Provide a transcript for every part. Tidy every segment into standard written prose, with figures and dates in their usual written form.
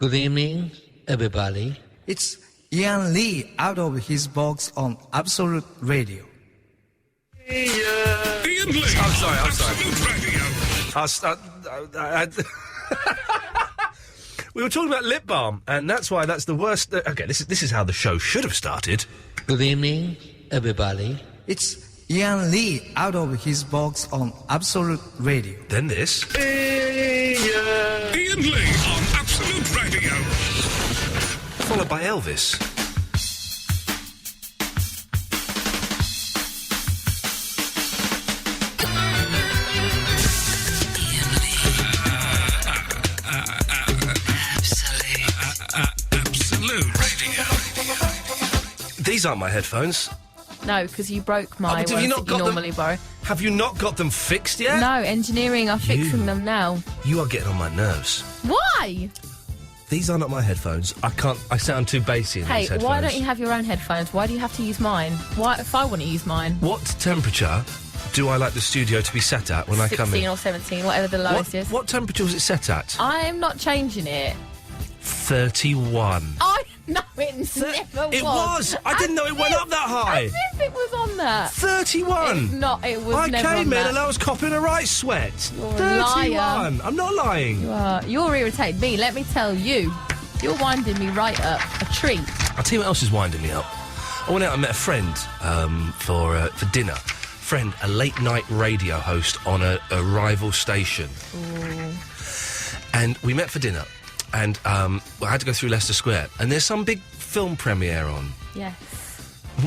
Good evening, everybody. It's Iain Lee out of his box on Absolute Radio. Iain Lee. I'm sorry. We were talking about lip balm, and that's why that's the worst. Okay, this is how the show should have started. Good evening, everybody. It's Iain Lee out of his box on Absolute Radio. Then this. Iain Lee on Absolute Radio. Followed by Elvis. Absolute Radio. These aren't my headphones. No, because you broke my ones have you that not you got normally borrow. Have you not got them fixed yet? No, engineering are fixing them now. You are getting on my nerves. Why? These are not my headphones. I sound too bassy in Hey, these headphones. why don't you have your own headphones? Why do you have to use mine? Why, if I want to use mine? What temperature do I like the studio to be set at when I come 16 in? or 17, whatever the lowest is. What temperature was it set at? I'm not changing it. 31. No, it never was. It was! I didn't know it went up that high! As if it was on that. 31! It's not, it was I never came on in that. and I was copping a right sweat. You're a 31! liar. I'm not lying. You're irritating me, let me tell you. You're winding me right up. A treat. I'll tell you what else is winding me up. I went out and met a friend for dinner. Friend, a late-night radio host on a rival station. Ooh. And we met for dinner. And I had to go through Leicester Square. And there's some big film premiere on. Yes.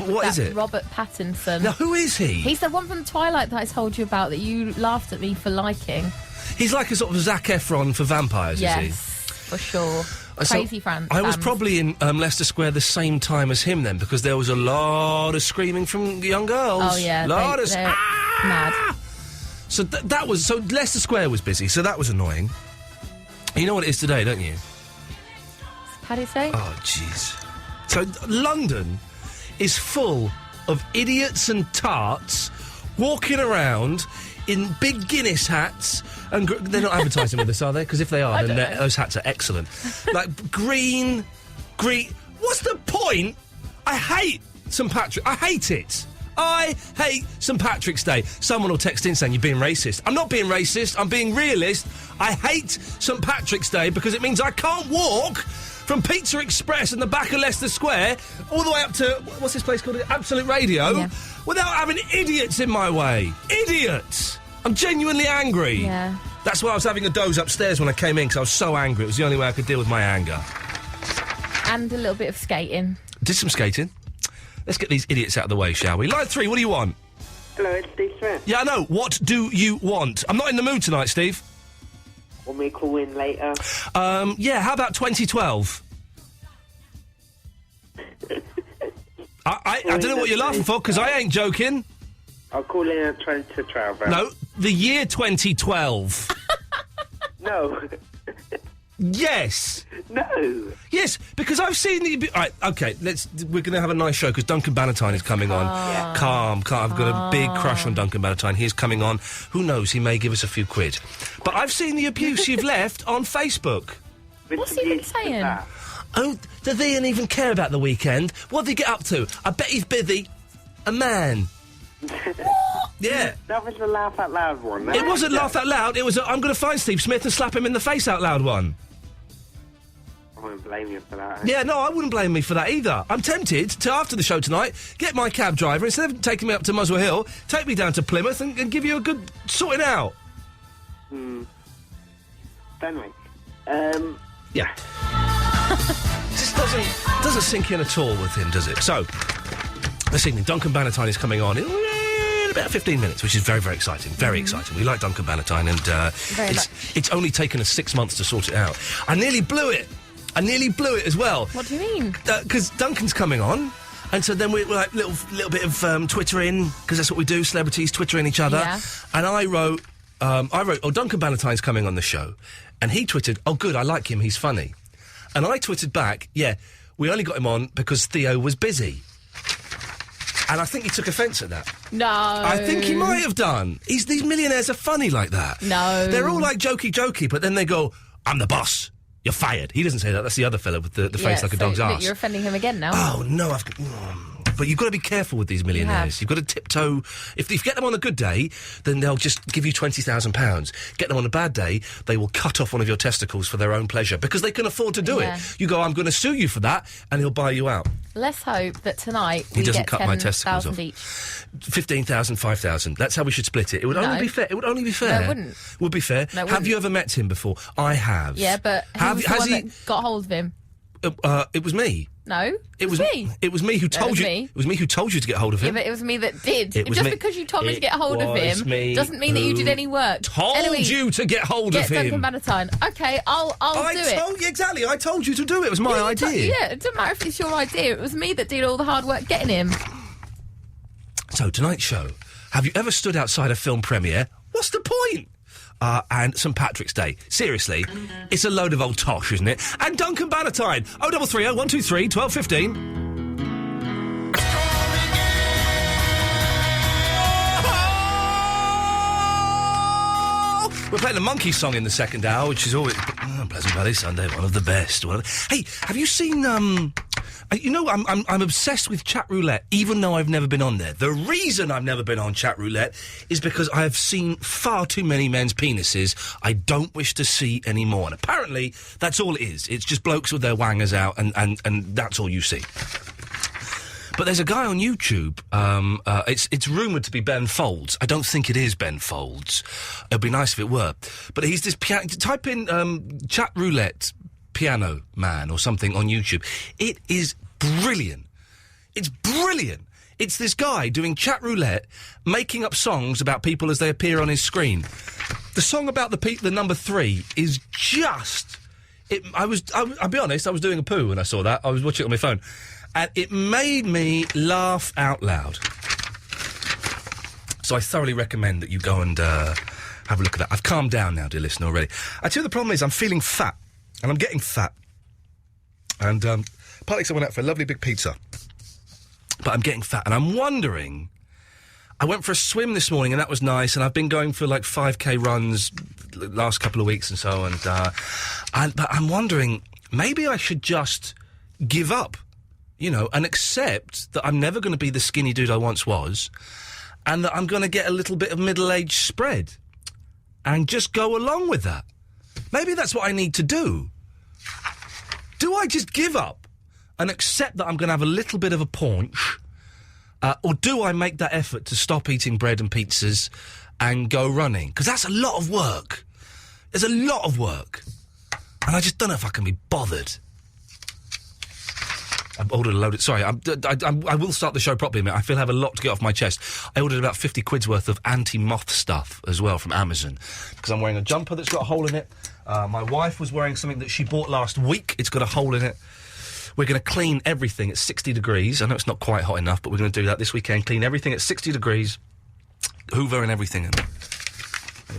What is it? Robert Pattinson. Now, who is he? He's the one from Twilight that I told you about that you laughed at me for liking. He's like a sort of Zac Efron for vampires, Yes, is he? for sure. Crazy fan. I was probably in Leicester Square the same time as him then, because there was a lot of screaming from young girls. Oh, yeah. They're mad. So that was... So Leicester Square was busy, so that was annoying. You know what it is today, don't you? Paddy's Day? Oh, jeez. So London is full of idiots and tarts walking around in big Guinness hats, and they're not advertising with us, are they? Because if they are, then those hats are excellent. Like green. What's the point? I hate St Patrick. I hate it. I hate St Patrick's Day. Someone will text in saying you're being racist. I'm not being racist. I'm being realist. I hate St Patrick's Day because it means I can't walk from Pizza Express in the back of Leicester Square all the way up to, what's this place called? Absolute Radio, without having idiots in my way. Idiots! I'm genuinely angry. Yeah. That's why I was having a doze upstairs when I came in, because I was so angry. It was the only way I could deal with my anger. And a little bit of skating. Did some skating. Let's get these idiots out of the way, shall we? Line 3, what do you want? Hello, it's Steve Smith. Yeah, I know. What do you want? I'm not in the mood tonight, Steve. Want me to call in later? Yeah, how about 2012? I don't know what you're laughing for, because I ain't joking. I'll call in at 2012. No, the year 2012. No. Yes. No. Yes, because I've seen the... All right, OK, we're going to have a nice show, because Duncan Bannatyne is coming on. Yeah. Calm. I've got a big crush on Duncan Bannatyne. He's coming on. Who knows, he may give us a few quid. But I've seen the abuse you've left on Facebook. What's he been saying? Oh, does Iain even care about the weekend? What did he get up to? I bet he's busy. A man. Yeah. That was the laugh out loud one. It wasn't laugh out loud, it was I'm going to find Steve Smith and slap him in the face out loud one. I won't blame you for that. Yeah, no, I wouldn't blame me for that either. I'm tempted to, after the show tonight, get my cab driver, instead of taking me up to Muswell Hill, take me down to Plymouth and give you a good sorting out. Anyway, yeah. This doesn't sink in at all with him, does it? So, this evening, Duncan Bannatyne is coming on in about 15 minutes, which is very, very exciting. Very exciting. We like Duncan Bannatyne, and it's only taken us 6 months to sort it out. I nearly blew it as well. What do you mean? Because Duncan's coming on, and so then we're like little bit of twittering, because that's what we do, celebrities twittering each other. Yeah. And I wrote, oh, Duncan Bannatyne's coming on the show. And he twittered, oh, good, I like him, he's funny. And I twittered back, yeah, we only got him on because Theo was busy. And I think he took offence at that. No. I think he might have done. These millionaires are funny like that. No. They're all like jokey, but then they go, I'm the boss. You're fired. He doesn't say that. That's the other fella with the face like a dog's look, arse. You're offending him again now. Oh, no, But you've got to be careful with these millionaires. You've got to tiptoe. If you get them on a good day, then they'll just give you £20,000. Get them on a bad day, they will cut off one of your testicles for their own pleasure because they can afford to do it. You go, I'm going to sue you for that, and he'll buy you out. Let's hope that tonight He we doesn't get cut my testicles 10,000 off. each. 15,000, 5,000. That's how we should split it. It would only be fair. It would only be fair. No, it wouldn't. Would be fair. No, it Have you ever met him before? I have. Yeah, but who was the one that got hold of him? It was me. No, it was me. It was me who told you. me. It was me who told you to get hold of him. Yeah, but it was me that did. It was Just me. because you told me to It get hold of was him me doesn't mean that you did any work. Told you to get hold of him. Get Duncan Bannatyne. Okay, I'll do it. Exactly. I told you to do it. It was my idea. Yeah, it doesn't matter if it's your idea. It was me that did all the hard work getting him. So tonight's show. Have you ever stood outside a film premiere? What's the point? And St Patrick's Day. Seriously, it's a load of old tosh, isn't it? And Duncan Bannatyne. 0330 123 1215. We're playing the Monkey song in the second hour, which is always Pleasant Valley Sunday, one of the best. Hey, have you seen? You know, I'm obsessed with Chat Roulette, even though I've never been on there. The reason I've never been on Chat Roulette is because I have seen far too many men's penises I don't wish to see anymore. And apparently, that's all it is. It's just blokes with their wangers out, and that's all you see. But there's a guy on YouTube, it's rumoured to be Ben Folds. I don't think it is Ben Folds. It'd be nice if it were. But he's this type in Chat Roulette Piano Man or something on YouTube. It is brilliant. It's brilliant. It's this guy doing Chat Roulette, making up songs about people as they appear on his screen. The song about the number 3 is just... I'll be honest, I was doing a poo when I saw that. I was watching it on my phone. And it made me laugh out loud. So I thoroughly recommend that you go and have a look at that. I've calmed down now, dear listener, already. I tell you the problem is I'm feeling fat. And I'm getting fat. And partly because I went out for a lovely big pizza. But I'm getting fat. And I'm wondering... I went for a swim this morning and that was nice. And I've been going for like 5k runs the last couple of weeks and so. But I'm wondering, maybe I should just give up. You know, and accept that I'm never going to be the skinny dude I once was, and that I'm going to get a little bit of middle-age spread, and just go along with that. Maybe that's what I need to do. Do I just give up and accept that I'm going to have a little bit of a paunch, or do I make that effort to stop eating bread and pizzas and go running? Because that's a lot of work. There's a lot of work, and I just don't know if I can be bothered. I've ordered a load of... Sorry, I will start the show properly in a minute. I feel I have a lot to get off my chest. I ordered about 50 quid's worth of anti-moth stuff as well from Amazon, because I'm wearing a jumper that's got a hole in it. My wife was wearing something that she bought last week. It's got a hole in it. We're going to clean everything at 60 degrees. I know it's not quite hot enough, but we're going to do that this weekend. Clean everything at 60 degrees. Hoover and everything.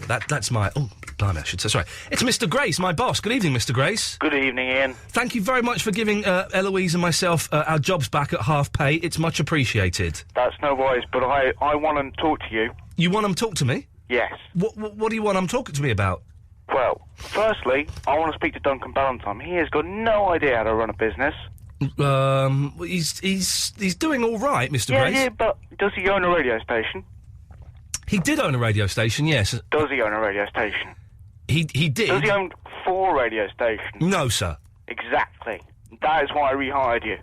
That's my... Oh, blimey, I should say. Sorry. It's Mr. Grace, my boss. Good evening, Mr. Grace. Good evening, Ian. Thank you very much for giving Eloise and myself our jobs back at half pay. It's much appreciated. That's no worries, but I want to talk to you. You want to talk to me? Yes. What do you want talking to me about? Well, firstly, I want to speak to Duncan Bannatyne. He has got no idea how to run a business. He's doing all right, Mr. Grace. Yeah, but does he own a radio station? He did own a radio station, yes. Does he own a radio station? He did. Does he own 4 radio stations? No, sir. Exactly. That is why I rehired you.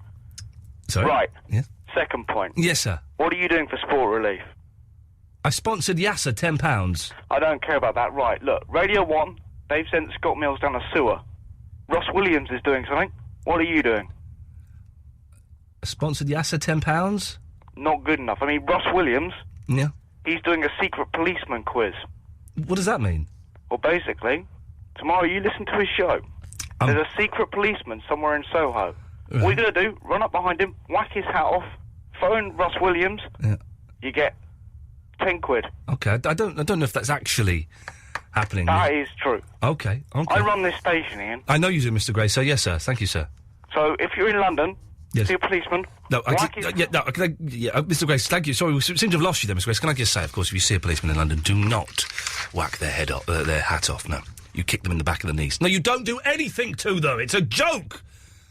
Sorry? Right. Yes. Second point. Yes, sir. What are you doing for sport relief? I sponsored Yasser £10. I don't care about that. Right, look, Radio 1, they've sent Scott Mills down a sewer. Ross Williams is doing something. What are you doing? I sponsored Yasser £10? Not good enough. I mean, Ross Williams... Yeah. He's doing a secret policeman quiz. What does that mean? Well, basically, tomorrow you listen to his show. There's a secret policeman somewhere in Soho. What you're going to do, run up behind him, whack his hat off, phone Ross Williams, you get 10 quid. Okay, I don't know if that's actually happening. That is true. Okay. I run this station, Ian. I know you do, Mr. Gray, so yes, sir. Thank you, sir. So, if you're in London... Yes. See a policeman? No, Mr. Grace, thank you. Sorry, we seem to have lost you there, Mr. Grace. Can I just say, of course, if you see a policeman in London, do not whack their hat off, no. You kick them in the back of the knees. No, you don't do anything to them. It's a joke.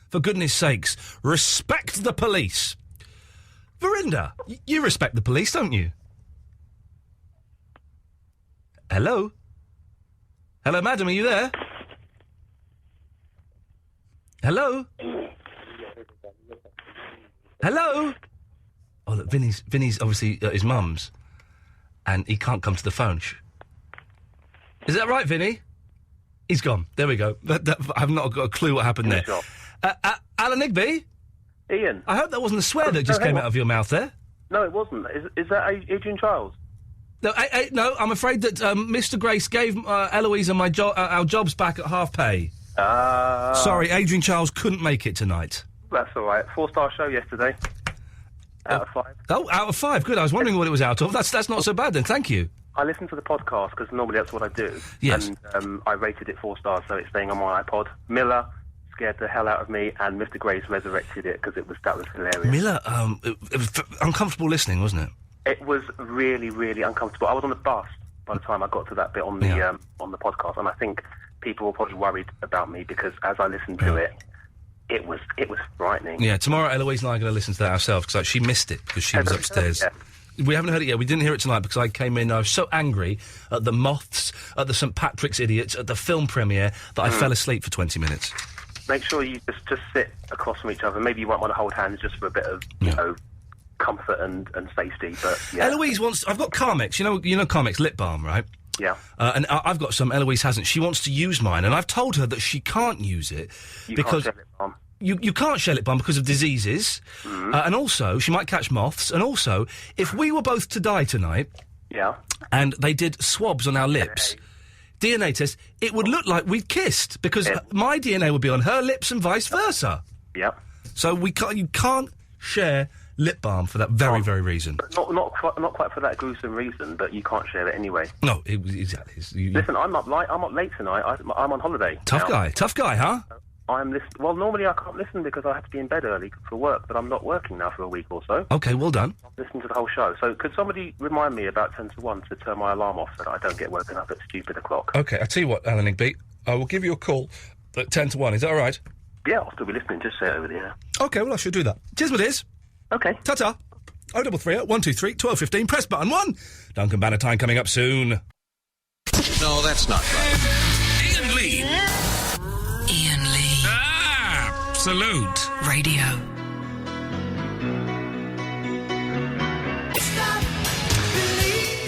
For goodness sakes, respect the police. Verinda, you respect the police, don't you? Hello? Hello, madam, are you there? Hello? Hello? Oh, look, Vinny's obviously at his mum's, and he can't come to the phone. Is that right, Vinny? He's gone. There we go. I've not got a clue what happened there. Alan Igby? Ian. I hope that wasn't a swear that just came out of your mouth there. No, it wasn't. Is that Adrian Childs? No, no, I'm afraid that Mr. Grace gave Eloise and our jobs back at half pay. Sorry, Adrian Charles couldn't make it tonight. That's all right. 4-star show yesterday. Out of 5. Oh, out of 5. Good. I was wondering what it was out of. That's not so bad then. Thank you. I listen to the podcast because normally that's what I do. Yes. And I rated it 4 stars, so it's staying on my iPod. Miller scared the hell out of me, and Mr. Grace resurrected it because that was hilarious. Miller, it was uncomfortable listening, wasn't it? It was really, really uncomfortable. I was on the bus by the time I got to that bit on the podcast, and I think people were probably worried about me because as I listened to it, it was frightening. Yeah, tomorrow Eloise and I are going to listen to that ourselves because she missed it because she was upstairs. We haven't heard it yet. We didn't hear it tonight because I came in. I was so angry at the moths, at the St. Patrick's idiots, at the film premiere that I fell asleep for 20 minutes. Make sure you just sit across from each other. Maybe you won't want to hold hands just for a bit of, you know, comfort and safety. But yeah. Eloise wants. I've got Carmex. You know Carmex lip balm, right? Yeah. And I've got some. Eloise hasn't. She wants to use mine, and I've told her that she can't use it because can't share lip balm. You can't share lip balm because of diseases, and also she might catch moths. And also, if we were both to die tonight, and they did swabs on our lips. DNA test, it would look like we'd kissed because my DNA would be on her lips and vice versa. Yeah. So you can't share lip balm for that very reason. But not quite for that gruesome reason, but you can't share it anyway. No, exactly. Listen, I'm up late tonight. I'm on holiday. Tough guy, huh? Well, normally I can't listen because I have to be in bed early for work, but I'm not working now for a week or so. Okay, well done. I'm listening to the whole show. So could somebody remind me about 10 to 1 to turn my alarm off so that I don't get woken up at stupid o'clock? Okay, I'll tell you what, Alan Igby, I will give you a call at 10 to 1. Is that all right? Yeah, I'll still be listening. Just say it over the air. Okay, well, I should do that. Cheers, my dears. Okay. Ta-ta. 0330 123 1215. Press button 1. Duncan Bannatyne coming up soon. No, that's not right. Iain Lee. Iain Lee. Absolute Radio.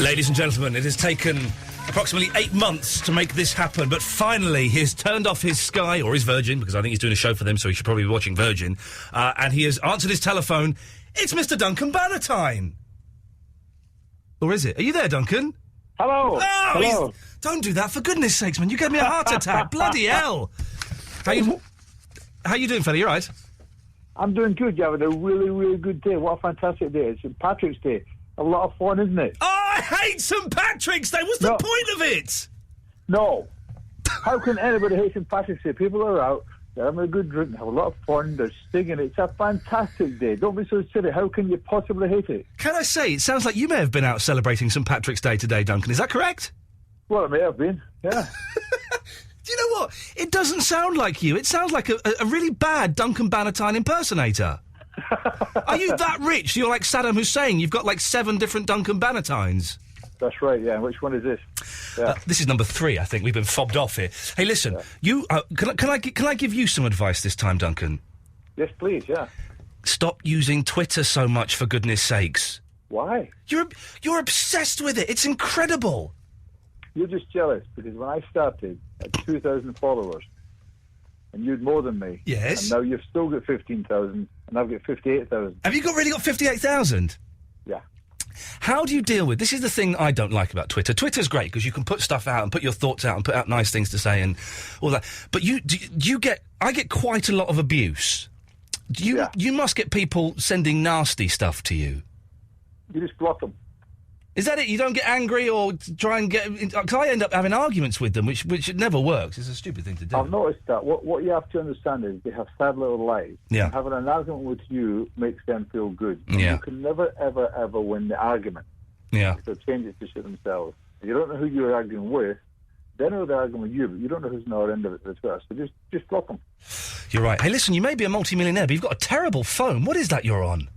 Ladies and gentlemen, it has taken approximately 8 months to make this happen, but finally he's turned off his Sky, or his Virgin, because I think he's doing a show for them, so he should probably be watching Virgin, and he has answered his telephone. It's Mr. Duncan Bannatyne. Or is it? Are you there, Duncan? Hello. Oh, hello. Don't do that, for goodness sakes, man. You gave me a heart attack. Bloody hell. How you doing, fella? You all right? I'm doing good. You having a really, really good day. What a fantastic day. It's St. Patrick's Day. A lot of fun, isn't it? Oh, I hate St. Patrick's Day. What's the point of it? No. How can anybody hate St. Patrick's Day? People are out, they're having a good drink, have a lot of fun, they're singing. It's a fantastic day. Don't be so silly. How can you possibly hate it? Can I say, it sounds like you may have been out celebrating St. Patrick's Day today, Duncan. Is that correct? Well, it may have been, yeah. Do you know what? It doesn't sound like you. It sounds like a really bad Duncan Bannatyne impersonator. Are you that rich? You're like Saddam Hussein. You've got like 7 different Duncan Bannatynes. That's right, yeah. Which one is this? Yeah. This is number 3, I think. We've been fobbed off here. Hey, listen, you can I give you some advice this time, Duncan? Yes, please, yeah. Stop using Twitter so much, for goodness sakes. Why? You're obsessed with it. It's incredible. You're just jealous, because when I started, I had 2,000 followers, and you'd more than me. Yes. And now you've still got 15,000, and I've got 58,000. Have you really got 58,000? Yeah. How do you deal with... This is the thing I don't like about Twitter. Twitter's great, because you can put stuff out and put your thoughts out and put out nice things to say and all that. But I get quite a lot of abuse. You must get people sending nasty stuff to you. You just block them. Is that it? You don't get angry or try and get... Because I end up having arguments with them, which it never works. It's a stupid thing to do. I've noticed that. What you have to understand is they have sad little lives. Yeah. And having an argument with you makes them feel good. Yeah. You can never, ever, ever win the argument. Yeah. They'll change it to suit themselves. You don't know who you're arguing with, They know they're arguing with you, but you don't know who's on the other end of it as well. So just block them. You're right. Hey, listen, you may be a multi-millionaire, but you've got a terrible phone. What is that you're on?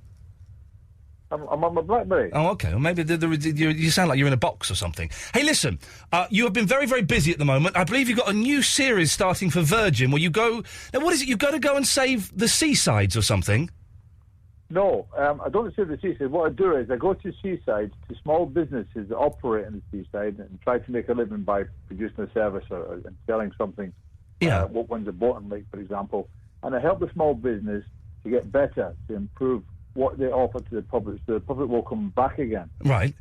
I'm on my BlackBerry. Oh, okay. Well, maybe you sound like you're in a box or something. Hey, listen, you have been very, very busy at the moment. I believe you've got a new series starting for Virgin where you go... Now, what is it? You've got to go and save the seasides or something? No, I don't save the seaside. What I do is I go to seasides, to small businesses that operate in the seaside and try to make a living by producing a service and selling something. Yeah. What one's a boating lake, for example. And I help the small business to get better, to improve what they offer to the public, so the public will come back again. Right.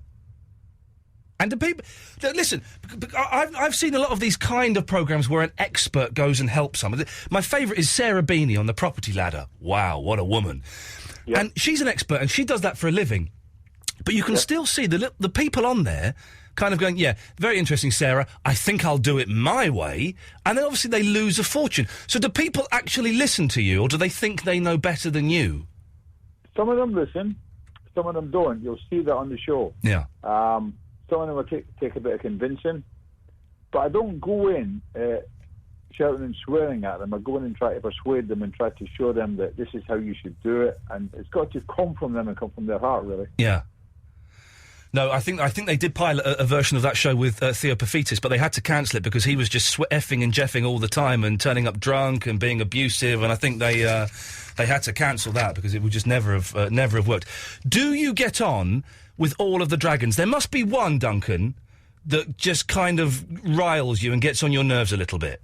And the people... Listen, I've seen a lot of these kind of programmes where an expert goes and helps someone. My favourite is Sarah Beanie on The Property Ladder. Wow, what a woman. Yep. And she's an expert, and she does that for a living. But you can still see the people on there kind of going, yeah, very interesting, Sarah. I think I'll do it my way. And then obviously they lose a fortune. So do people actually listen to you, or do they think they know better than you? Some of them listen, some of them don't. You'll see that on the show. Yeah. Some of them will take a bit of convincing. But I don't go in shouting and swearing at them. I go in and try to persuade them and try to show them that this is how you should do it. And it's got to come from them and come from their heart, really. Yeah. No, I think they did pilot a version of that show with Theo Paphitis, but they had to cancel it because he was just effing and jeffing all the time and turning up drunk and being abusive, and I think they had to cancel that because it would just never have worked. Do you get on with all of the dragons? There must be one, Duncan, that just kind of riles you and gets on your nerves a little bit.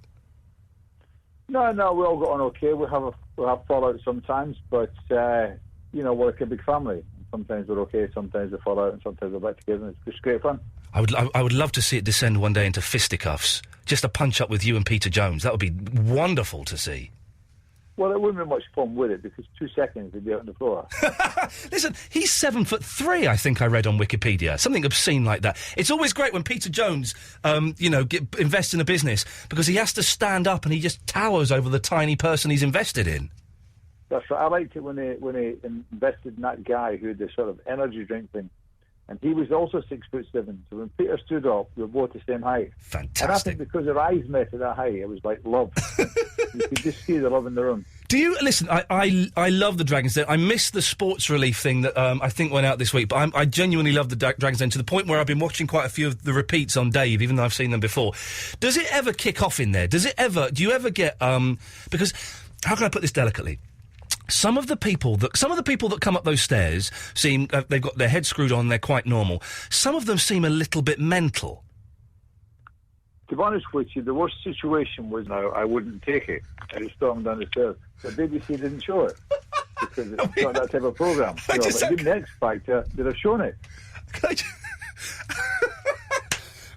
No, we all got on okay. We have fallout sometimes, but we're like a big family. Sometimes we're okay, sometimes they fall out, and sometimes we're back together, and it's just great fun. I would love to see it descend one day into fisticuffs. Just a punch-up with you and Peter Jones. That would be wonderful to see. Well, it wouldn't be much fun with it, because 2 seconds they'd be out on the floor. Listen, he's 7'3", I think I read on Wikipedia. Something obscene like that. It's always great when Peter Jones, invests in a business, because he has to stand up and he just towers over the tiny person he's invested in. That's right. I liked it when they invested in that guy who had this sort of energy drink thing, and he was also 6'7". So when Peter stood up, we were both the same height. Fantastic. And I think because their eyes met at that height, it was like love. You could just see the love in the room. Do you listen? I love the Dragon's Den. I miss the Sports Relief thing that I think went out this week, but I genuinely love the Dragon's Den to the point where I've been watching quite a few of the repeats on Dave, even though I've seen them before. Does it ever kick off in there? Do you ever get because how can I put this delicately? Some of the people that come up those stairs seem they've got their head screwed on. They're quite normal. Some of them seem a little bit mental. To be honest with you, the worst situation was I wouldn't take it. I just stormed down the stairs. The BBC didn't show it because it's not that type of programme. But in the X Factor, they'd have shown it.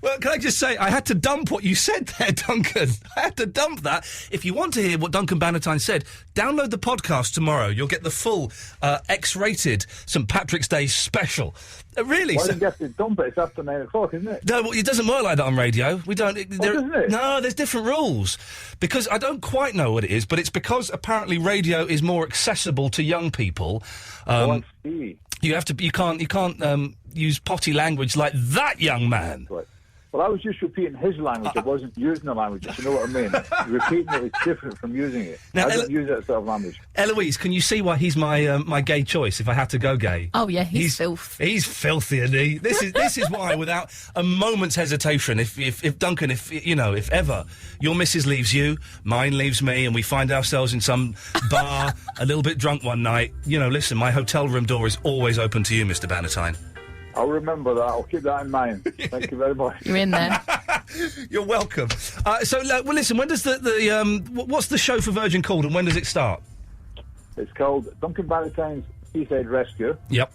Well, can I just say, I had to dump what you said there, Duncan. I had to dump that. If you want to hear what Duncan Bannatyne said, download the podcast tomorrow. You'll get the full X-rated St Patrick's Day special. Really? Why didn't you have to dump it? It's after 9 o'clock, isn't it? No, well, it doesn't work like that on radio. We don't... doesn't it? No, there's different rules. Because I don't quite know what it is, but it's because apparently radio is more accessible to young people. I see. You can't use potty language like that, young man. Right. Well, I was just repeating his language. I wasn't using the language, if you know what I mean. Repeating it is different from using it. Now, I don't use that sort of language. Eloise, can you see why he's my gay choice if I had to go gay? Oh, yeah, he's filth. He's filthy, isn't he? This is why, without a moment's hesitation, if Duncan, if ever your missus leaves you, mine leaves me, and we find ourselves in some bar, a little bit drunk one night, listen, my hotel room door is always open to you, Mr. Bannatyne. I'll remember that. I'll keep that in mind. Thank you very much. You're in there. You're welcome. Listen, when does what's the show for Virgin called and when does it start? It's called Duncan Bannatyne's Seaside Rescue. Yep.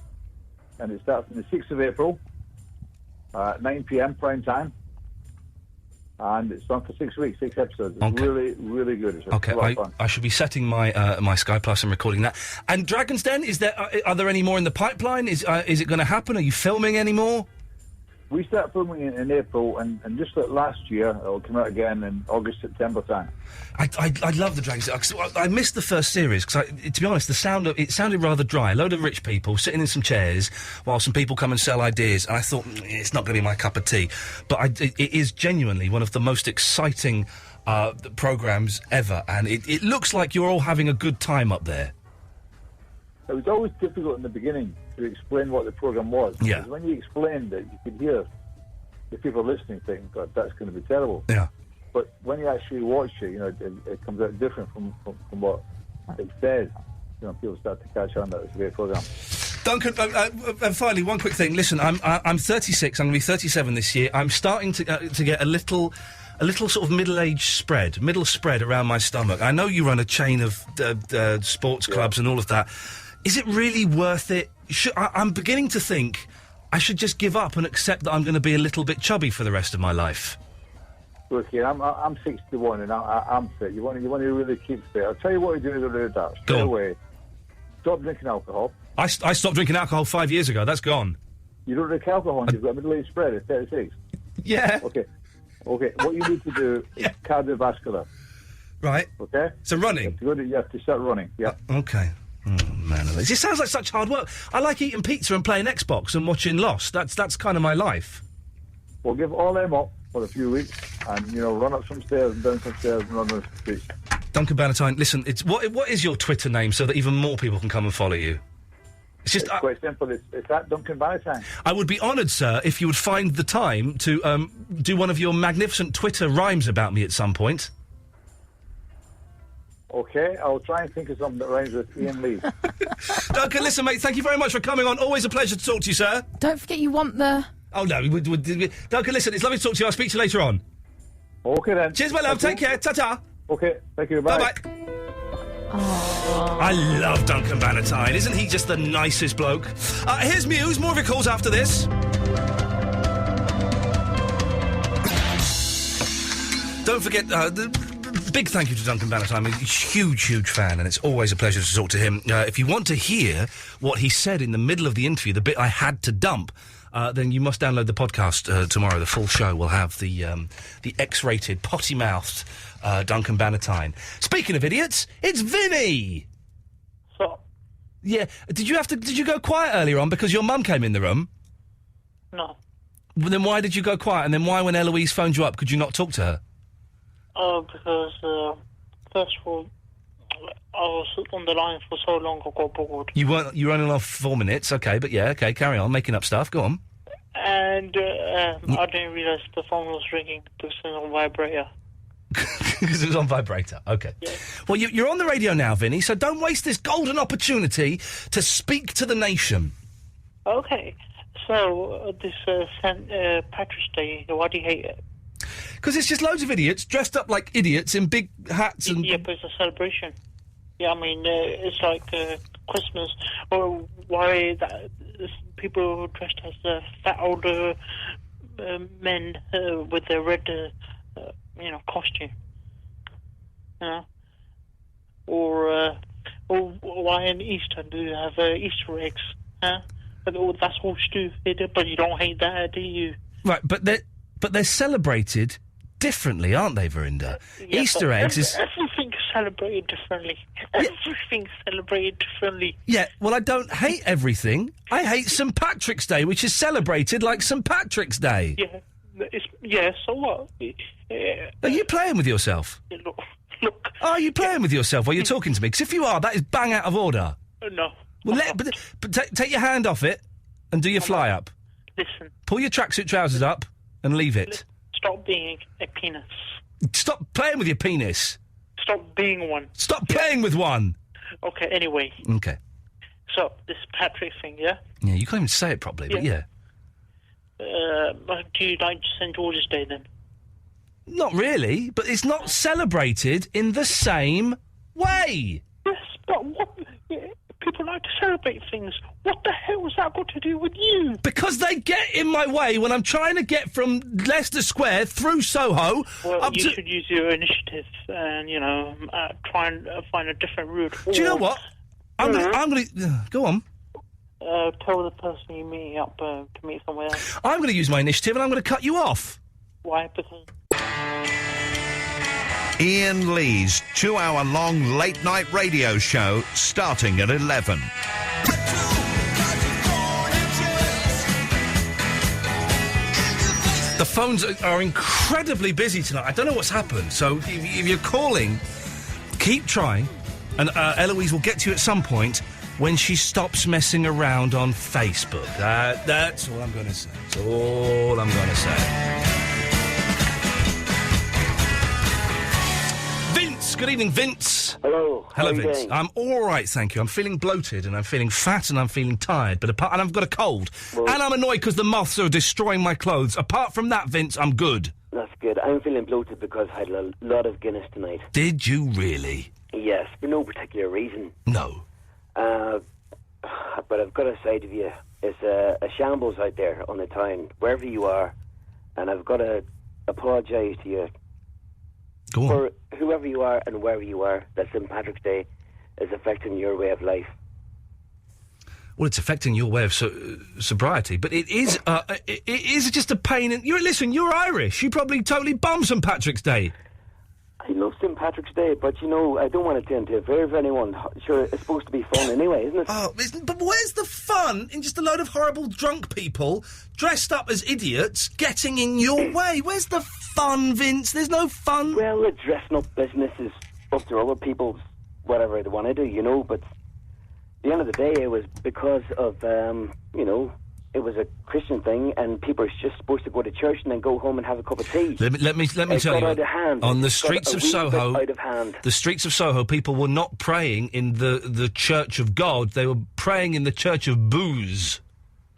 And it starts on the 6th of April, 9 p.m. prime time. And it's on for 6 weeks, 6 episodes. It's really, really good. It's a lot of fun. I should be setting my my Sky Plus and recording that. And Dragon's Den, are there any more in the pipeline? Is it going to happen? Are you filming any more? We start filming it in April, and just like last year, it'll come out again in August, September time. I love the Dragons. I missed the first series because, to be honest, it sounded rather dry. A load of rich people sitting in some chairs while some people come and sell ideas, and I thought it's not going to be my cup of tea. But it is genuinely one of the most exciting programmes ever, and it looks like you're all having a good time up there. It was always difficult in the beginning to explain what the programme was. Yeah. Because when you explained it, you could hear the people listening thinking, God, that's going to be terrible. Yeah. But when you actually watch it, it comes out different from what it says. People start to catch on that it's a great programme. Duncan, and finally, one quick thing. Listen, I'm 36. I'm going to be 37 this year. I'm starting to get a little sort of middle spread around my stomach. I know you run a chain of sports clubs and all of that. Is it really worth it? I'm beginning to think I should just give up and accept that I'm going to be a little bit chubby for the rest of my life. Look, I'm 61 and I'm fit. You want to really keep fit. I'll tell you what you do to do that. Straight away, stop drinking alcohol. I stopped drinking alcohol 5 years ago. That's gone. You don't drink alcohol and you've got a middle-aged spread at 36? Yeah. Okay. What you need to do is cardiovascular. Right. Okay? So running? You have to start running, yeah. Okay. Oh, man. It sounds like such hard work. I like eating pizza and playing Xbox and watching Lost. That's kind of my life. Well, give all them up for a few weeks and, run up some stairs and down some stairs and run the streets. Duncan Bannatyne, listen, what is your Twitter name so that even more people can come and follow you? It's quite simple. It's at Duncan Bannatyne. I would be honoured, sir, if you would find the time to do one of your magnificent Twitter rhymes about me at some point. OK, I'll try and think of something that rhymes with Iain Lee. Duncan, listen, mate, thank you very much for coming on. Always a pleasure to talk to you, sir. Don't forget you want the... Oh, no. Duncan, listen, it's lovely to talk to you. I'll speak to you later on. OK, then. Cheers, my love. Take care. Ta-ta. OK, thank you. Bye. Bye-bye. I love Duncan Bannatyne. Isn't he just the nicest bloke? Here's Muse. More of your calls after this. Don't forget... big thank you to Duncan Bannatyne. I'm a huge fan, and it's always a pleasure to talk to him. If you want to hear what he said in the middle of the interview, the bit I had to dump, then you must download the podcast tomorrow. The full show will have the X-rated, potty-mouthed Duncan Bannatyne. Speaking of idiots, it's Vinny! So? Yeah, did you go quiet earlier on because your mum came in the room? No. Well, then why did you go quiet? And then why, when Eloise phoned you up, could you not talk to her? Because, first of all, I was on the line for so long I got bored. You were running off 4 minutes, okay, but yeah, okay, carry on, making up stuff, go on. And I didn't realise the phone was ringing because it was on vibrator. Because it was on vibrator, okay. Yeah. Well, you're on the radio now, Vinny, so don't waste this golden opportunity to speak to the nation. Okay, so this St. Patrick's Day, why do you hate it? Because it's just loads of idiots dressed up like idiots in big hats and... Yeah, but it's a celebration. Yeah, I mean, it's like Christmas, or why people dressed as fat older men with their red, costume. Or why in Easter do you have Easter eggs? But that's all stupid, but you don't hate that, do you? Right, but they're celebrated differently, aren't they, Verinda? Yeah, Easter eggs is... Everything's celebrated differently. Everything's celebrated differently. Yeah, well, I don't hate everything. I hate St. Patrick's Day, which is celebrated like St. Patrick's Day. Yeah, so what? Are you playing with yourself? Look. Are you playing with yourself while you're talking to me? Because if you are, that is bang out of order. No. Well, take your hand off it and do your fly up. Listen. Pull your tracksuit trousers up and leave it. Stop being a penis. Stop playing with your penis. Stop being one. Stop playing with one. Okay, anyway. Okay. So, this Patrick thing, yeah? Yeah, you can't even say it properly, but yeah. Do you like St. George's Day, then? Not really, but it's not celebrated in the same way. Yes, but what... People like to celebrate things. What the hell has that got to do with you? Because they get in my way when I'm trying to get from Leicester Square through Soho up to... should use your initiative and, try and find a different route. Do you know what? I'm going to... Go on. tell the person you're meeting up to meet somewhere else. I'm going to use my initiative and I'm going to cut you off. Why? Because... Iain Lee's 2-hour-long late-night radio show starting at 11. The phones are incredibly busy tonight. I don't know what's happened. So if you're calling, keep trying. And Eloise will get to you at some point when she stops messing around on Facebook. That's all I'm going to say. That's all I'm going to say. Vince! Good evening, Vince. Hello. Hello, How are you Vince. doing? I'm all right, thank you. I'm feeling bloated and I'm feeling fat and I'm feeling tired. And I've got a cold. Well, and I'm annoyed because the moths are destroying my clothes. Apart from that, Vince, I'm good. That's good. I'm feeling bloated because I had a lot of Guinness tonight. Did you really? Yes, for no particular reason. No. But I've got to say to you, it's a shambles out there on the town, wherever you are, and I've got to apologise to you. Go on. For whoever you are and wherever you are, that St. Patrick's Day is affecting your way of life. Well, it's affecting your way of sobriety, but it is just a pain. And you're Irish. You probably totally bum St. Patrick's Day. I love St. Patrick's Day, but, you know, I don't want it to interfere with anyone. Sure, it's supposed to be fun anyway, isn't it? Oh, but where's the fun in just a load of horrible drunk people dressed up as idiots getting in your way? Where's the fun, Vince? There's no fun. Well, the dressing up business is up to other people's whatever they want to do, you know, but at the end of the day, it was because of, you know, it was a Christian thing, and people are just supposed to go to church and then go home and have a cup of tea. Let me tell you, out of hand. on the It's got streets a of wee Soho, bit out of hand. the streets of Soho, people were not praying in the Church of God. They were praying in the Church of Booze.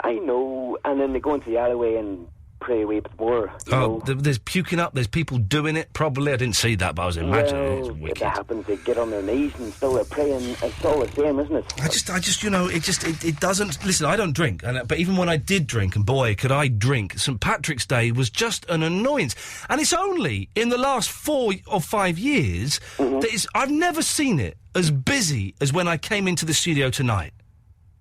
I know, and then they go into the alleyway and pray a wee bit more. You know. There's puking up. There's people doing it. Probably, I didn't see that, but I was imagining it's Well, wicked. if it happens, they get on their knees and still they're praying. It's all the same, isn't it? I just, you know, it doesn't. Listen, I don't drink, but even when I did drink, and boy, could I drink, St. Patrick's Day was just an annoyance. And it's only in the last 4 or 5 years that I've never seen it as busy as when I came into the studio tonight.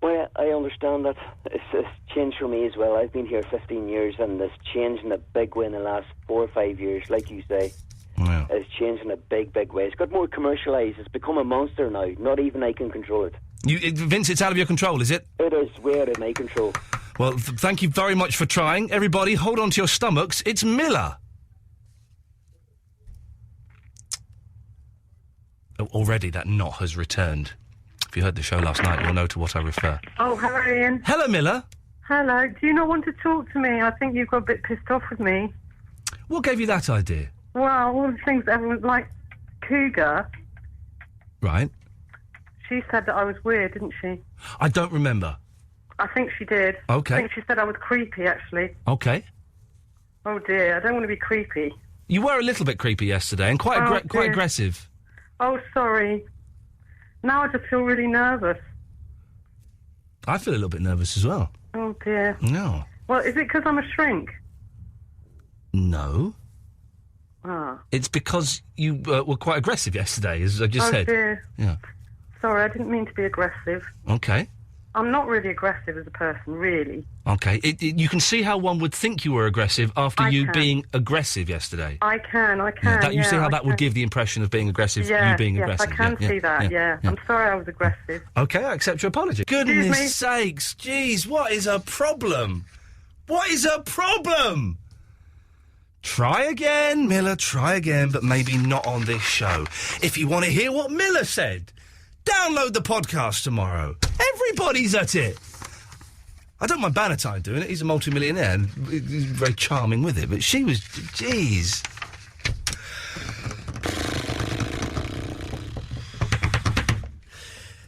Well, I understand that. It's changed for me as well. I've been here 15 years, and it's changed in a big way in the last 4 or 5 years, like you say. Wow. It's changed in a big, big way. It's got more commercialised. It's become a monster now. Not even I can control it. Vince, it's out of your control, is it? It is way out of my control. Well, thank you very much for trying. Everybody, hold on to your stomachs. It's Miller. Oh, already that knot has returned. If you heard the show last night, you'll know to what I refer. Oh, hello, Ian. Hello, Miller. Hello. Do you not want to talk to me? I think you've got a bit pissed off with me. What gave you that idea? Well, all the things that everyone... Like, Cougar, Right. she said that I was weird, didn't she? I don't remember. I think she did. Okay. I think she said I was creepy, actually. Okay. Oh, dear. I don't want to be creepy. You were a little bit creepy yesterday and quite Oh, quite dear. aggressive. Oh, sorry. Now I just feel really nervous. I feel a little bit nervous as well. Oh, dear. No. Well, is it because I'm a shrink? No. Ah. It's because you were quite aggressive yesterday, as I just Oh, said. dear. Yeah. Sorry, I didn't mean to be aggressive. Okay. I'm not really aggressive as a person, really. Okay. You can see how one would think you were aggressive after I you can. being aggressive yesterday. I can. You see how I that would can. give the impression of being aggressive, Yeah, you being yes, aggressive. I can see that, yeah. I'm sorry I was aggressive. Okay, I accept your apology. Excuse me. Goodness sakes, jeez, what is a problem? What is a problem? Try again, Miller, try again, but maybe not on this show. If you want to hear what Miller said, download the podcast tomorrow. Everybody's at it. I don't mind Bannatyne doing it. He's a multi-millionaire and he's very charming with it, but she was... Jeez.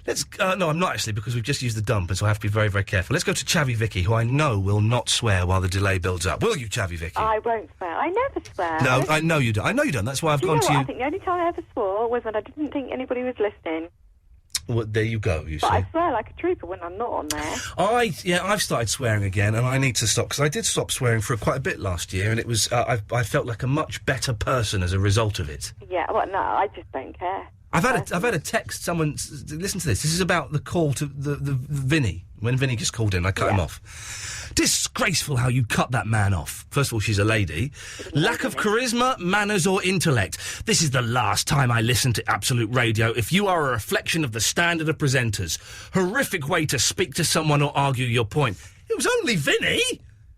Let's... no, I'm not actually, because we've just used the dump, and so I have to be very, very careful. Let's go to Chavvy Vicky, who I know will not swear while the delay builds up. Will you, Chavvy Vicky? I won't swear. I never swear. No, I know you don't. I know you don't. That's why I've Do you gone know to what? you... I think the only time I ever swore was when I didn't think anybody was listening. Well, there you go, you But see. I swear like a trooper when I'm not on there. I've started swearing again, and I need to stop, because I did stop swearing for quite a bit last year, and it was, I felt like a much better person as a result of it. Yeah, well, no, I just don't care. I've had a text. Someone listen to this. This is about the call to the Vinny when Vinny just called in. I cut him off. Disgraceful how you cut that man off. First of all, she's a lady. Lack of charisma, manners, or intellect. This is the last time I listen to Absolute Radio. If you are a reflection of the standard of presenters, horrific way to speak to someone or argue your point. It was only Vinny.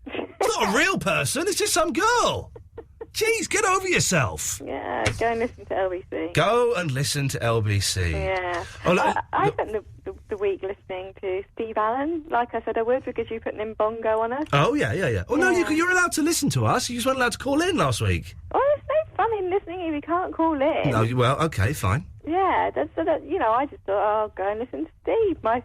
It's not a real person. It's just some girl. Jeez, get over yourself. Yeah, go and listen to LBC. Go and listen to LBC. Yeah. Oh, I spent the week listening to Steve Allen. Like I said I would, because you put an bongo on us. Oh, yeah. Oh, no, you're allowed to listen to us. You just weren't allowed to call in last week. Oh, it's no fun in listening if you can't call in. No, well, OK, fine. Yeah, I just thought, go and listen to Steve, my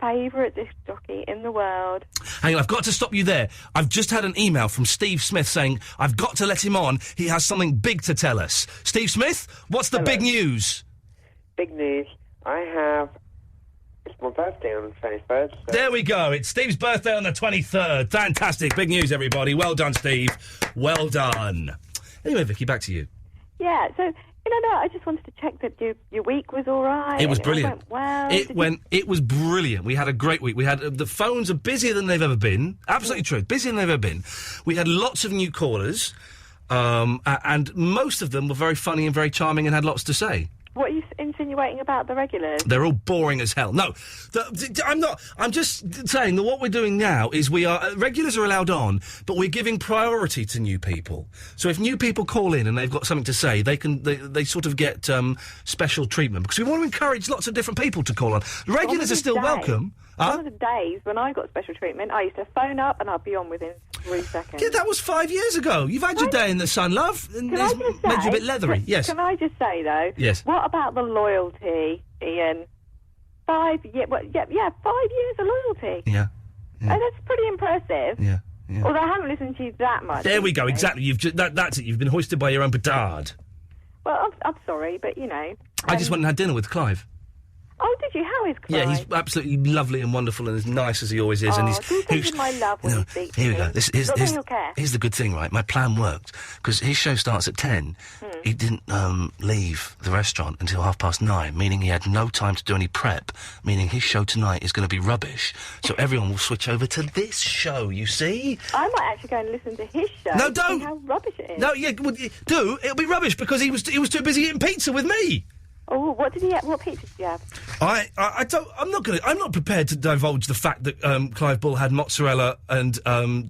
favourite disc jockey in the world. Hang on, I've got to stop you there. I've just had an email from Steve Smith saying I've got to let him on. He has something big to tell us. Steve Smith, what's the big news? Big news. It's my birthday on the 23rd. So. There we go. It's Steve's birthday on the 23rd. Fantastic. Big news, everybody. Well done, Steve. Well done. Anyway, Vicky, back to you. Yeah, so... I just wanted to check that your week was all right. It was brilliant. It went well. It was brilliant. We had a great week. We had the phones are busier than they've ever been. Absolutely true. Busier than they've ever been. We had lots of new callers, and most of them were very funny and very charming and had lots to say. What are you insinuating about the regulars? They're all boring as hell. No, I'm not. I'm just saying that what we're doing now is regulars are allowed on, but we're giving priority to new people. So if new people call in and they've got something to say, they sort of get special treatment, because we want to encourage lots of different people to call on. The regulars are still welcome. One of the days when I got special treatment, I used to phone up and I'd be on within 3 seconds. Yeah, that was 5 years ago. You've had your day in the sun, love. And Can I just say, made you a bit leathery. Yes. Can I just say, though? Yes. What about the loyalty, Ian? 5 years. 5 years of loyalty. Yeah. That's pretty impressive. Yeah. Although I haven't listened to you that much. There we go. Exactly. That's it. You've been hoisted by your own petard. Well, I'm sorry, but I just went and had dinner with Clive. Oh, did you? How is Clive? Yeah, he's absolutely lovely and wonderful and as nice as he always is. And do think of my love when you speak to Here we him. go. He'll care. Here's the good thing, right? My plan worked, because his show starts at 10. He didn't leave the restaurant until 9:30, meaning he had no time to do any prep, meaning his show tonight is going to be rubbish. So everyone will switch over to this show, you see? I might actually go and listen to his show. No, to see don't. how rubbish it is. No, yeah, do. It'll be rubbish because he was too busy eating pizza with me. Oh, what did he have? What pizza did you have? I'm not prepared to divulge the fact that Clive Bull had mozzarella and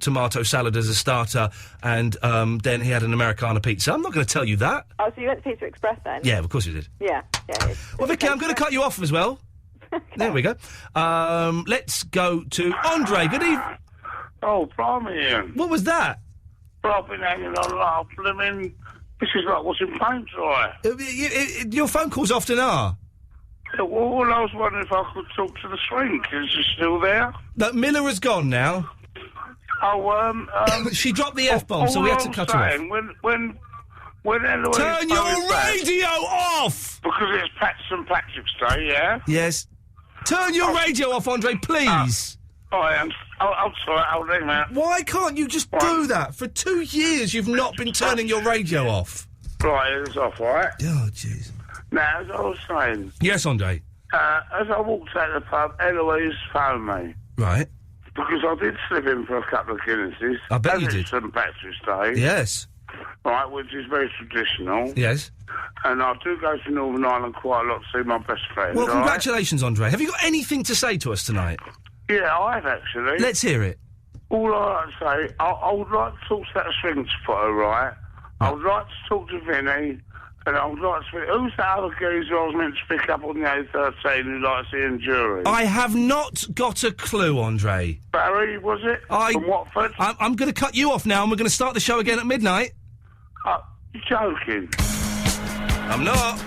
tomato salad as a starter, and then he had an Americana pizza. I'm not going to tell you that. Oh, so you went to Pizza Express then? Yeah, of course you did. Yeah. Well, Vicky, I'm going to cut you off as well. There we go. Let's go to Andre. Good evening. Oh, blimey, Ian. What was that? Well, I've been hanging on like a blimmin'... This is like what's in paint dry. Your phone calls often are. Yeah, well, I was wondering if I could talk to the shrink. Is she still there? That Miller has gone now. Oh, she dropped the F-bomb, so we had to cut her off. When Eloise... Turn your radio off! Because it's St. Patrick's Day, yeah? Yes. Turn your radio off, Andre, please. I'm sorry, I'll leave that. Why can't you just do that? For 2 years you've not been turning your radio off. Right, it's off, right? Oh, jeez. Now, as I was saying... Yes, Andre? As I walked out of the pub, Eloise phoned me. Right. Because I did slip in for a couple of Guinnesses. I bet you did. St. Patrick's Day. Yes. Right, which is very traditional. Yes. And I do go to Northern Ireland quite a lot to see my best friend. Well, congratulations, Andre. Have you got anything to say to us tonight? Yeah, I have, actually. Let's hear it. All I like to say, I would like to talk to that string spotter, right? I would like to talk to Vinny, and I would like to speak... Who's that other geezer I was meant to pick up on the A13 who likes Ian Jury? I have not got a clue, Andre. Barry, was it? From Watford? I'm going to cut you off now, and we're going to start the show again at midnight. You're joking. I'm not.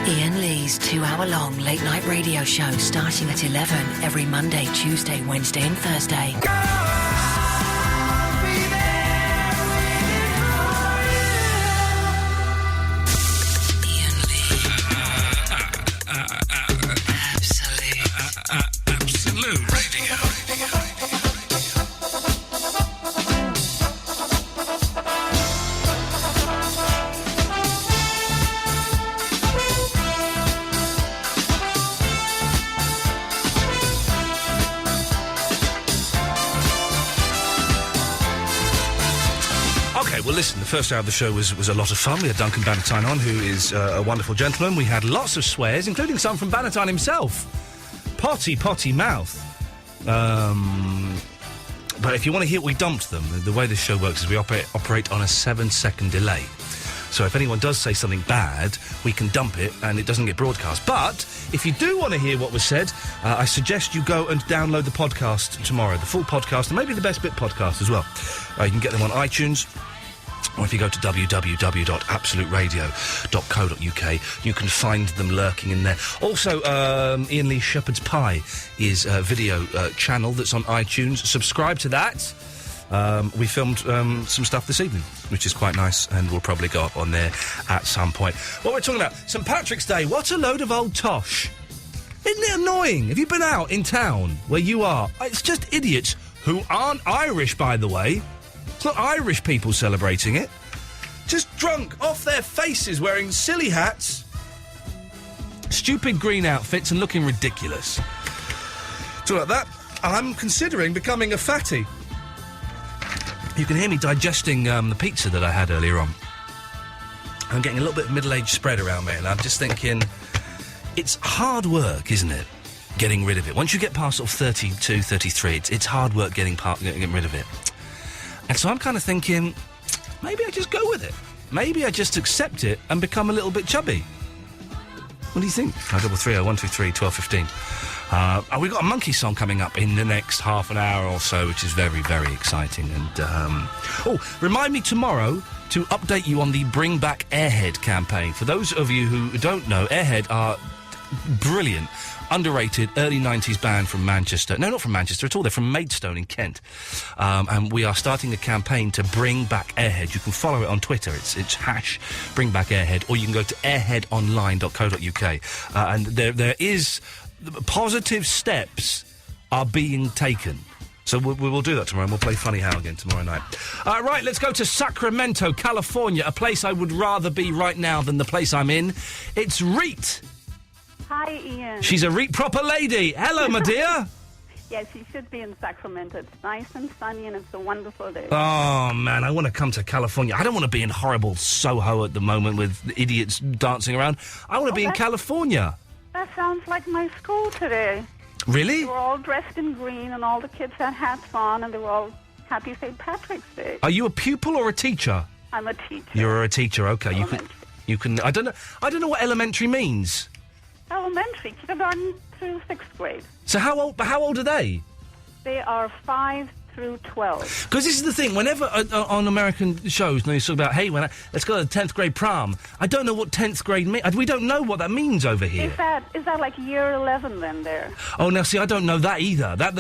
Iain Lee's 2-hour-long late-night radio show starting at 11 every Monday, Tuesday, Wednesday and Thursday. Iain Lee. Absolute Radio. OK, well, listen, the first hour of the show was a lot of fun. We had Duncan Bannatyne on, who is a wonderful gentleman. We had lots of swears, including some from Bannatyne himself. Potty mouth. But if you want to hear, we dumped them. The way this show works is we operate on a 7-second delay. So if anyone does say something bad, we can dump it and it doesn't get broadcast. But if you do want to hear what was said, I suggest you go and download the podcast tomorrow, the full podcast, and maybe the Best Bit podcast as well. You can get them on iTunes, or if you go to www.absoluteradio.co.uk, you can find them lurking in there. Also, Iain Lee Shepherd's Pie is a video channel that's on iTunes. Subscribe to that. We filmed some stuff this evening, which is quite nice, and we'll probably go up on there at some point. What we're talking about, St Patrick's Day. What a load of old tosh. Isn't it annoying? Have you been out in town where you are? It's just idiots who aren't Irish, by the way. It's not Irish people celebrating it. Just drunk, off their faces, wearing silly hats, stupid green outfits, and looking ridiculous. So like that, I'm considering becoming a fatty. You can hear me digesting the pizza that I had earlier on. I'm getting a little bit of middle-aged spread around me, and I'm just thinking, it's hard work, isn't it, getting rid of it? Once you get past sort of 32, 33, it's hard work getting rid of it. And so I'm kind of thinking, maybe I just go with it. Maybe I just accept it and become a little bit chubby. What do you think? 0330 123 1215. We've got a Monkey song coming up in the next half an hour or so, which is very, very exciting. And, remind me tomorrow to update you on the Bring Back Airhead campaign. For those of you who don't know, Airhead are brilliant, underrated, early 90s band from Manchester. No, not from Manchester at all. They're from Maidstone in Kent. And we are starting a campaign to bring back Airhead. You can follow it on Twitter. It's hash Bring Back Airhead, or you can go to airheadonline.co.uk. And there is... positive steps are being taken. So we will do that tomorrow, and we'll play Funny How again tomorrow night. Right, let's go to Sacramento, California, a place I would rather be right now than the place I'm in. It's Reet. Hi, Ian. She's a Reet proper lady. Hello, my dear. Yes, you should be in Sacramento. It's nice and sunny, and it's a wonderful day. Oh, man, I want to come to California. I don't want to be in horrible Soho at the moment with idiots dancing around. I want to be in California. That sounds like my school today. Really? They were all dressed in green, and all the kids had hats on, and they were all happy St. Patrick's Day. Are you a pupil or a teacher? I'm a teacher. You're a teacher, okay. You can. I don't know what elementary means. Elementary, kindergarten through 6th grade. So how old are they? They are 5 through 12. Because this is the thing, whenever on American shows, they talk about, hey, let's go to the 10th grade prom. I don't know what 10th grade means. We don't know what that means over here. Is that like year 11 then there? Oh, now, see, I don't know that either. No,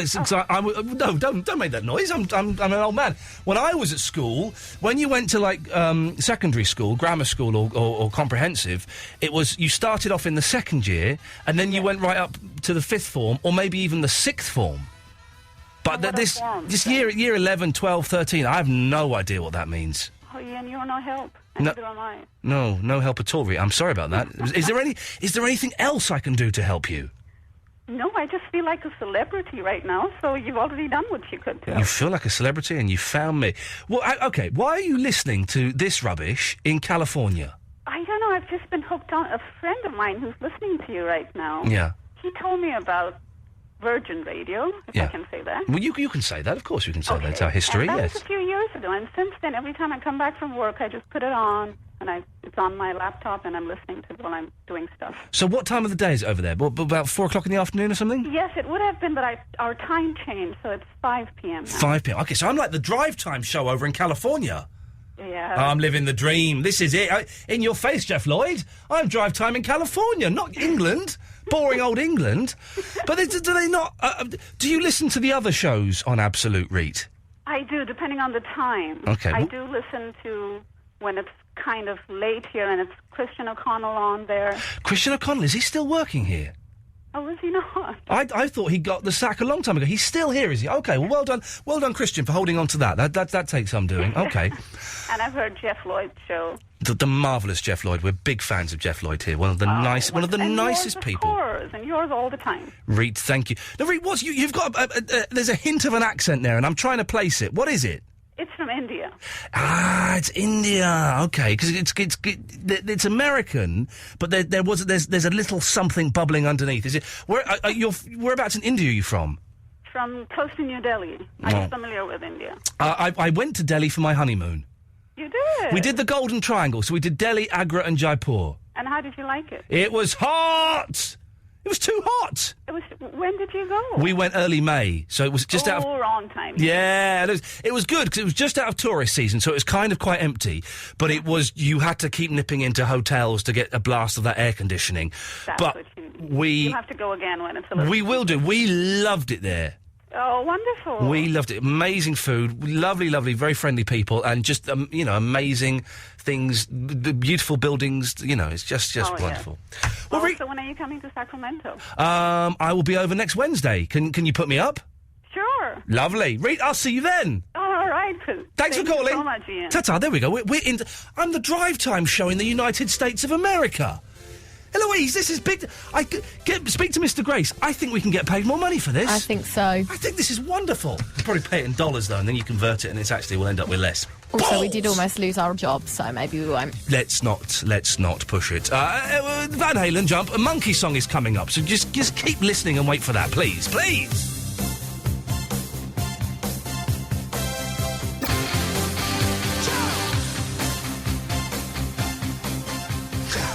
don't make that noise. I'm an old man. When I was at school, when you went to, like, secondary school, grammar school or comprehensive, it was, you started off in the second year, and then you went right up to the 5th form, or maybe even the 6th form. But this year 11, 12, 13, I have no idea what that means. Oh, Ian, you're no help. Neither am I. No help at all, Rita. I'm sorry about that. Is there anything else I can do to help you? No, I just feel like a celebrity right now, so you've already done what you could do. You feel like a celebrity and you found me. Well, OK, why are you listening to this rubbish in California? I don't know, I've just been hooked on a friend of mine who's listening to you right now. Yeah. He told me about Virgin Radio, if I can say that. Well, you can say that, of course you can say that. It's our history, and that yes. was a few years ago, and since then, every time I come back from work, I just put it on, and it's on my laptop, and I'm listening to it while I'm doing stuff. So what time of the day is it over there? About 4 o'clock in the afternoon or something? Yes, it would have been, but our time changed, so it's 5 p.m. now. 5 p.m. OK, so I'm like the drive time show over in California. Yeah. I'm living the dream. This is it. In your face, Jeff Lloyd. I'm drive time in California, not England. Boring old England. But do they not... do you listen to the other shows on Absolute Reet? I do, depending on the time. Okay. I do listen to when it's kind of late here and it's Christian O'Connell on there. Christian O'Connell, is he still working here? Oh, is he not? I thought he got the sack a long time ago. He's still here, is he? OK, well done, Christian, for holding on to that. That takes some doing. OK. And I've heard Jeff Lloyd's show. The marvellous Jeff Lloyd. We're big fans of Jeff Lloyd here. One of the nicest people. And yours all the time. Reet, thank you. Now, Reet, you've got there's a hint of an accent there, and I'm trying to place it. What is it? It's from India. Ah, it's India. Okay, because it's American, but there's a little something bubbling underneath. Is it? Whereabouts in India are you from? From close to New Delhi. Are you familiar with India? I went to Delhi for my honeymoon. You did? We did the Golden Triangle, so we did Delhi, Agra and Jaipur. And how did you like it? It was hot! It was too hot! When did you go? We went early May, so it was just out of... wrong time. Yeah, it was good, because it was just out of tourist season, so it was kind of quite empty, but you had to keep nipping into hotels to get a blast of that air conditioning. That's but what you have to go again when it's a little... We will do. We loved it there. Oh, wonderful. We loved it. Amazing food, lovely, very friendly people, and just, amazing things, the beautiful buildings, it's just wonderful. Yeah. Well, so when are you coming to Sacramento? I will be over next Wednesday. Can you put me up? Sure. Lovely. I'll see you then. All right. Thanks for calling. Thank you so much, Ian. Ta-ta, there we go. I'm the drive time show in the United States of America. Eloise, this is big. Speak to Mr. Grace. I think we can get paid more money for this. I think so. I think this is wonderful. You'll probably pay it in dollars, though, and then you convert it, and we'll end up with less. Also, we did almost lose our job, so maybe we won't. Let's not push it. Van Halen, Jump. A Monkey song is coming up, so just keep listening and wait for that, please. Please!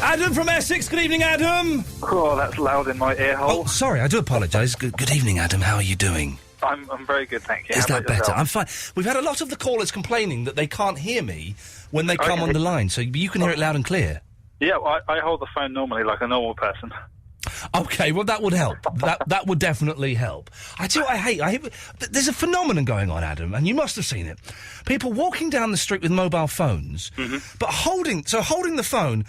Adam from Essex. Good evening, Adam. Oh, that's loud in my ear hole. Oh, sorry, I do apologise. Good evening, Adam. How are you doing? I'm very good, thank you. Is How that about better? yourself? I'm fine. We've had a lot of the callers complaining that they can't hear me when they come on the line, so you can hear it loud and clear. Yeah, well, I hold the phone normally like a normal person. Okay, well, that would help. that would definitely help. I tell you what I hate. There's a phenomenon going on, Adam, and you must have seen it. People walking down the street with mobile phones, but holding the phone,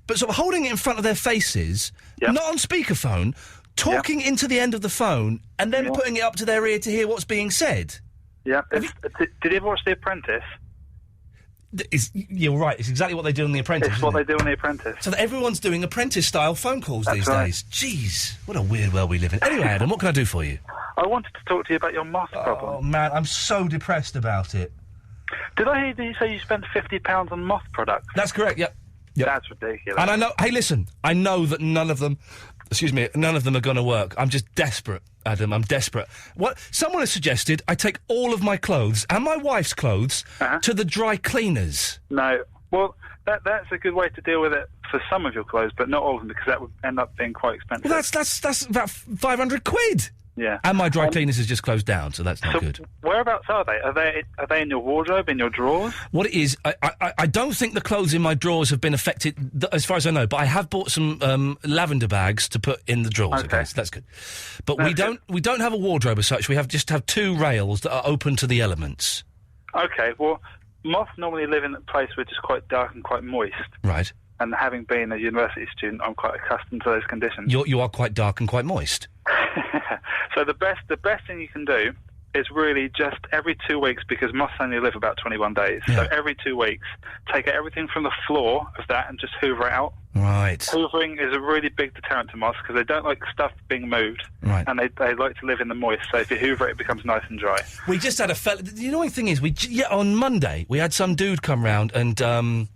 but sort of holding it in front of their faces, not on speakerphone, talking into the end of the phone, and then putting it up to their ear to hear what's being said. Yeah. Did you ever watch The Apprentice? You're right. It's exactly what they do on The Apprentice. It's what they do on The Apprentice. So that everyone's doing Apprentice-style phone calls these days. Jeez, what a weird world we live in. Anyway, Adam, what can I do for you? I wanted to talk to you about your moth problem. Oh, man, I'm so depressed about it. Did I hear you say you spent £50 on moth products? That's correct, yep. That's ridiculous. And I know... Hey, listen, I know that none of them are going to work. I'm just desperate, Adam. I'm desperate. Someone has suggested I take all of my clothes and my wife's clothes to the dry cleaners. No. Well, that's a good way to deal with it for some of your clothes, but not all of them, because that would end up being quite expensive. Well, that's about 500 quid. Yeah. And my dry cleaners has just closed down, so that's not good. Whereabouts are they? Are they in your wardrobe, in your drawers? What it is, I don't think the clothes in my drawers have been affected, as far as I know, but I have bought some lavender bags to put in the drawers. Okay, so that's good. But we don't have a wardrobe as such. We just have two rails that are open to the elements. Okay, well, moths normally live in a place which is quite dark and quite moist. Right. And having been a university student, I'm quite accustomed to those conditions. You are quite dark and quite moist. So the best thing you can do is really just every 2 weeks, because moths only live about 21 days. Yeah. So every 2 weeks, take out everything from the floor of that and just hoover it out. Right. Hoovering is a really big deterrent to moths because they don't like stuff being moved. Right. And they like to live in the moist. So if you hoover it, it becomes nice and dry. We just had a fella... The annoying thing is, on Monday, we had some dude come round and...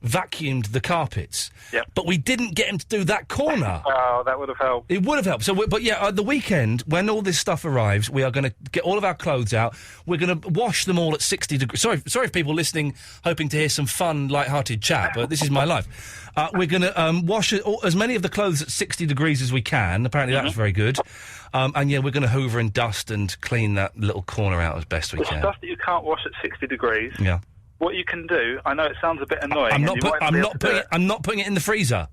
vacuumed the carpets. Yep. But we didn't get him to do that corner. Oh, that would have helped. It would have helped. So, the weekend, when all this stuff arrives, we are going to get all of our clothes out. We're going to wash them all at 60 degrees. Sorry if people listening hoping to hear some fun, light-hearted chat, but this is my life. We're going to wash as many of the clothes at 60 degrees as we can. Apparently that's very good. And we're going to hoover and dust and clean that little corner out as best we can. The stuff that you can't wash at 60 degrees... Yeah. What you can do, I know it sounds a bit annoying. I'm not putting it in the freezer.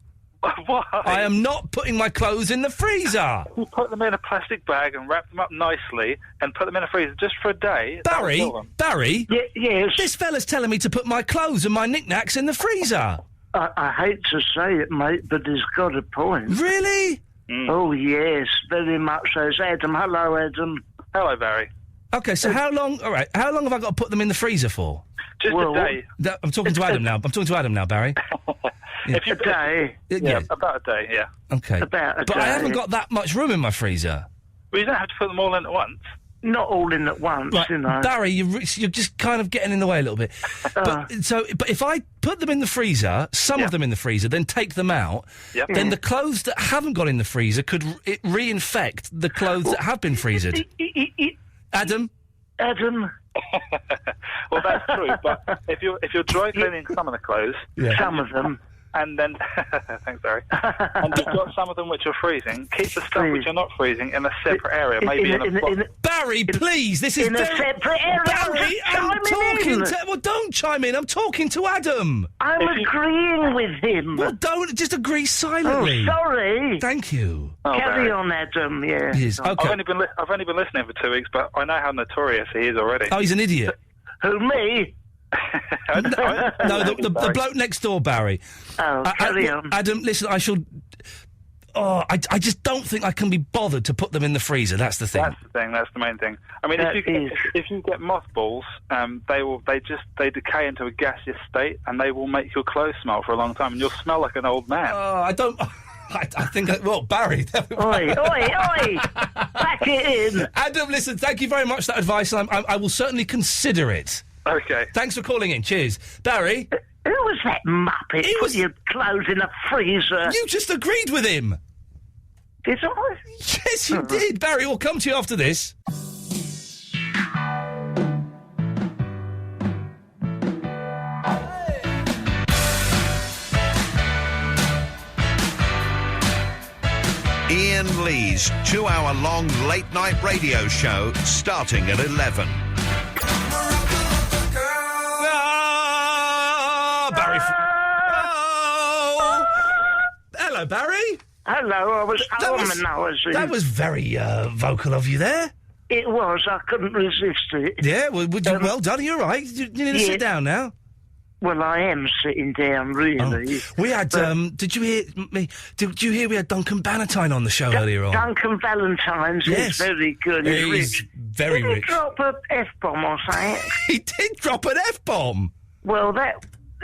Why? I am not putting my clothes in the freezer. You put them in a plastic bag and wrap them up nicely and put them in a freezer just for a day. Barry? Yes? This fella's telling me to put my clothes and my knickknacks in the freezer. I hate to say it, mate, but he's got a point. Really? Oh, yes, very much so. It's Adam. Hello, Adam. Hello, Barry. Okay, so how long have I got to put them in the freezer for? Just a day. I'm talking to Adam now. I'm talking to Adam now, Barry. If you a day? Yeah, about a day, yeah. Okay. About a but day. I haven't got that much room in my freezer. Well, you don't have to put them all in at once. not all in at once, Right, you know. Barry, you're just kind of getting in the way a little bit. But if I put them in the freezer, some of them in the freezer, then take them out, then the clothes that haven't gone in the freezer could reinfect the clothes that have been freezered. Adam? Adam? Well, that's true, but if you're dry cleaning some of the clothes... Some of them. And then... Thanks, Barry. And you've got some of them which are freezing, keep the stuff which are not freezing in a separate area, maybe in a... Barry, please, this is in a separate area. Barry, I'm talking to... Well, don't chime in, I'm talking to Adam. I'm agreeing with him. Well, don't, just agree silently. Oh, sorry. Thank you. Carry on, Adam, yeah. Yes, okay. I've only been listening for 2 weeks, but I know how notorious he is already. Oh, he's an idiot. Who, me? No, the bloke next door, Barry. Oh, carry on. Adam, listen, I shall... Oh, I just don't think I can be bothered to put them in the freezer. That's the thing. That's the thing. That's the main thing. I mean, if you get mothballs, they decay into a gaseous state, and they will make your clothes smell for a long time, and you'll smell like an old man. I don't. I think. Well, Barry. Oi! Back it in. Adam, listen. Thank you very much for that advice, and I will certainly consider it. Okay. Thanks for calling in. Cheers, Barry. Who was that muppet? Put your clothes in a freezer. You just agreed with him. Did I? Yes, you did. Barry, we'll come to you after this. Iain Lee's 2-hour-long late-night radio show starting at 11. Barry. Oh! Hello, Barry. Hello, I was That was very vocal of you there. It was. I couldn't resist it. Yeah, well done. You're right. You need to sit down now. Well, I am sitting down, really. We had. Did you hear me? Did you hear we had Duncan Bannatyne on the show earlier on? Duncan Valentine's is very good. He's rich. very Did rich. He drop an F-bomb or something? He did drop an F-bomb. Well,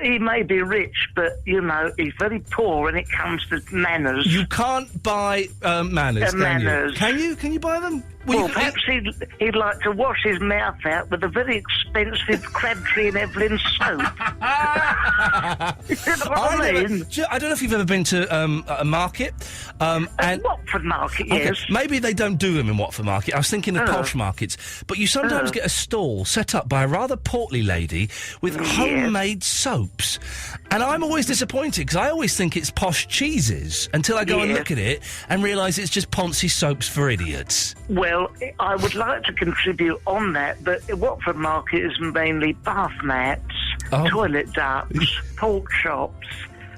he may be rich, but, you know, he's very poor when it comes to manners. You can't buy manners, manners. Can you? Can you buy them? Well, perhaps he'd like to wash his mouth out with a very expensive Crabtree and Evelyn soap. You know what I mean? I don't know if you've ever been to a market. And Watford Market, yes. Okay, maybe they don't do them in Watford Market. I was thinking of posh markets. But you sometimes get a stall set up by a rather portly lady with homemade soaps. And I'm always disappointed because I always think it's posh cheeses until I go and look at it and realise it's just Ponzi soaps for idiots. Well, I would like to contribute on that, but Watford Market is mainly bath mats, toilet ducts, pork chops,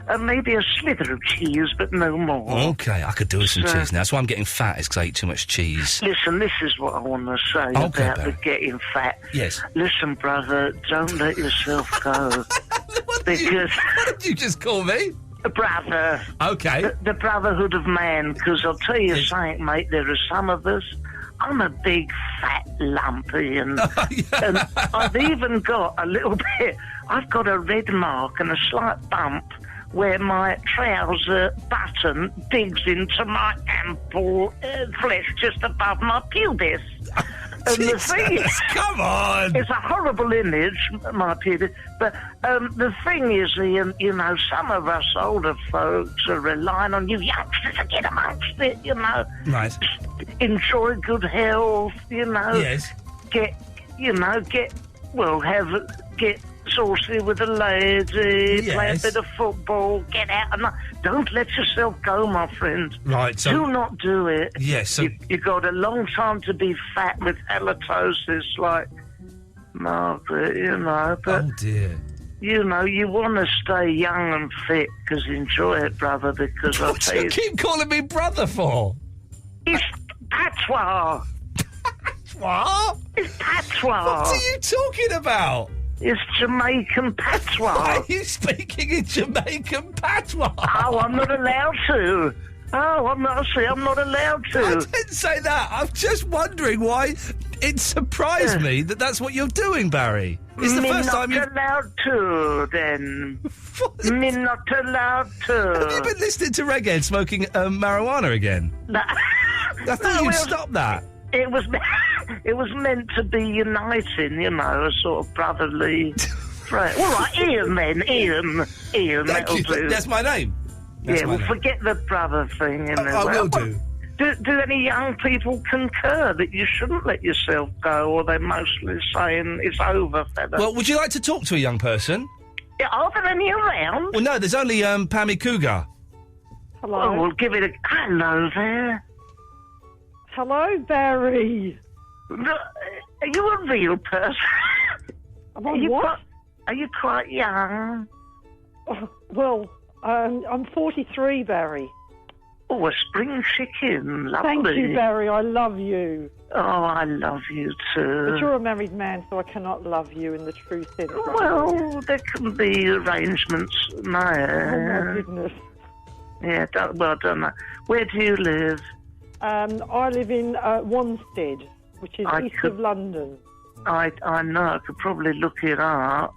and maybe a slither of cheese, but no more. Okay, I could do with some cheese now. That's why I'm getting fat, is because I eat too much cheese. Listen, this is what I want to say about the getting fat. Yes. Listen, brother, don't let yourself go. What did you just call me? Brother. Okay. The brotherhood of man, because I'll tell you something, mate, there are some of us. I'm a big fat lumpy, and I've even got a little bit. I've got a red mark and a slight bump where my trouser button digs into my ample flesh just above my pubis. And the thing is, come on, it's a horrible image, my pubis. But the thing is, Ian, you know, some of us older folks are relying on you youngsters to get amongst it. You know, right? Enjoy good health. You know, yes. Get saucy with the lady, play a bit of football, get out and don't let yourself go, my friend. Right, so... Do not do it. Yes, so... You got a long time to be fat with halitosis, like Margaret, you know, but... Oh, dear. You know, you want to stay young and fit, because enjoy it, brother, because I'll tell you... What do you keep calling me brother for? It's patois. What? It's patois. What are you talking about? It's Jamaican patois. Why are you speaking in Jamaican patois? Oh, I'm not allowed to. Oh, I'm not allowed to. I didn't say that. I'm just wondering why it surprised me that that's what you're doing, Barry. It's the first time you've... not allowed to, then. Me not allowed to. Have you been listening to reggae and smoking marijuana again? No. I thought you'd stop that. It was It was meant to be uniting, you know, a sort of brotherly. Right. All right, Ian then. Ian. That'll do. That's my name. Forget the brother thing. I will do. Do any young people concur that you shouldn't let yourself go, or they're mostly saying it's over, fella? Well, would you like to talk to a young person? Yeah, are there any around? Well, no, there's only Pammy Cougar. Hello. Oh, we'll give it a... Hello there. Hello, Barry. Are you a real person? Are you quite young? Well, I'm 43, Barry. Oh, a spring chicken. Lovely. Thank you, Barry. I love you. Oh, I love you too. But you're a married man, so I cannot love you in the true sense. Well, there can be arrangements there. Oh, my goodness. Yeah, I don't know. Where do you live? I live in Wanstead, which is east of London. I know. I could probably look it up.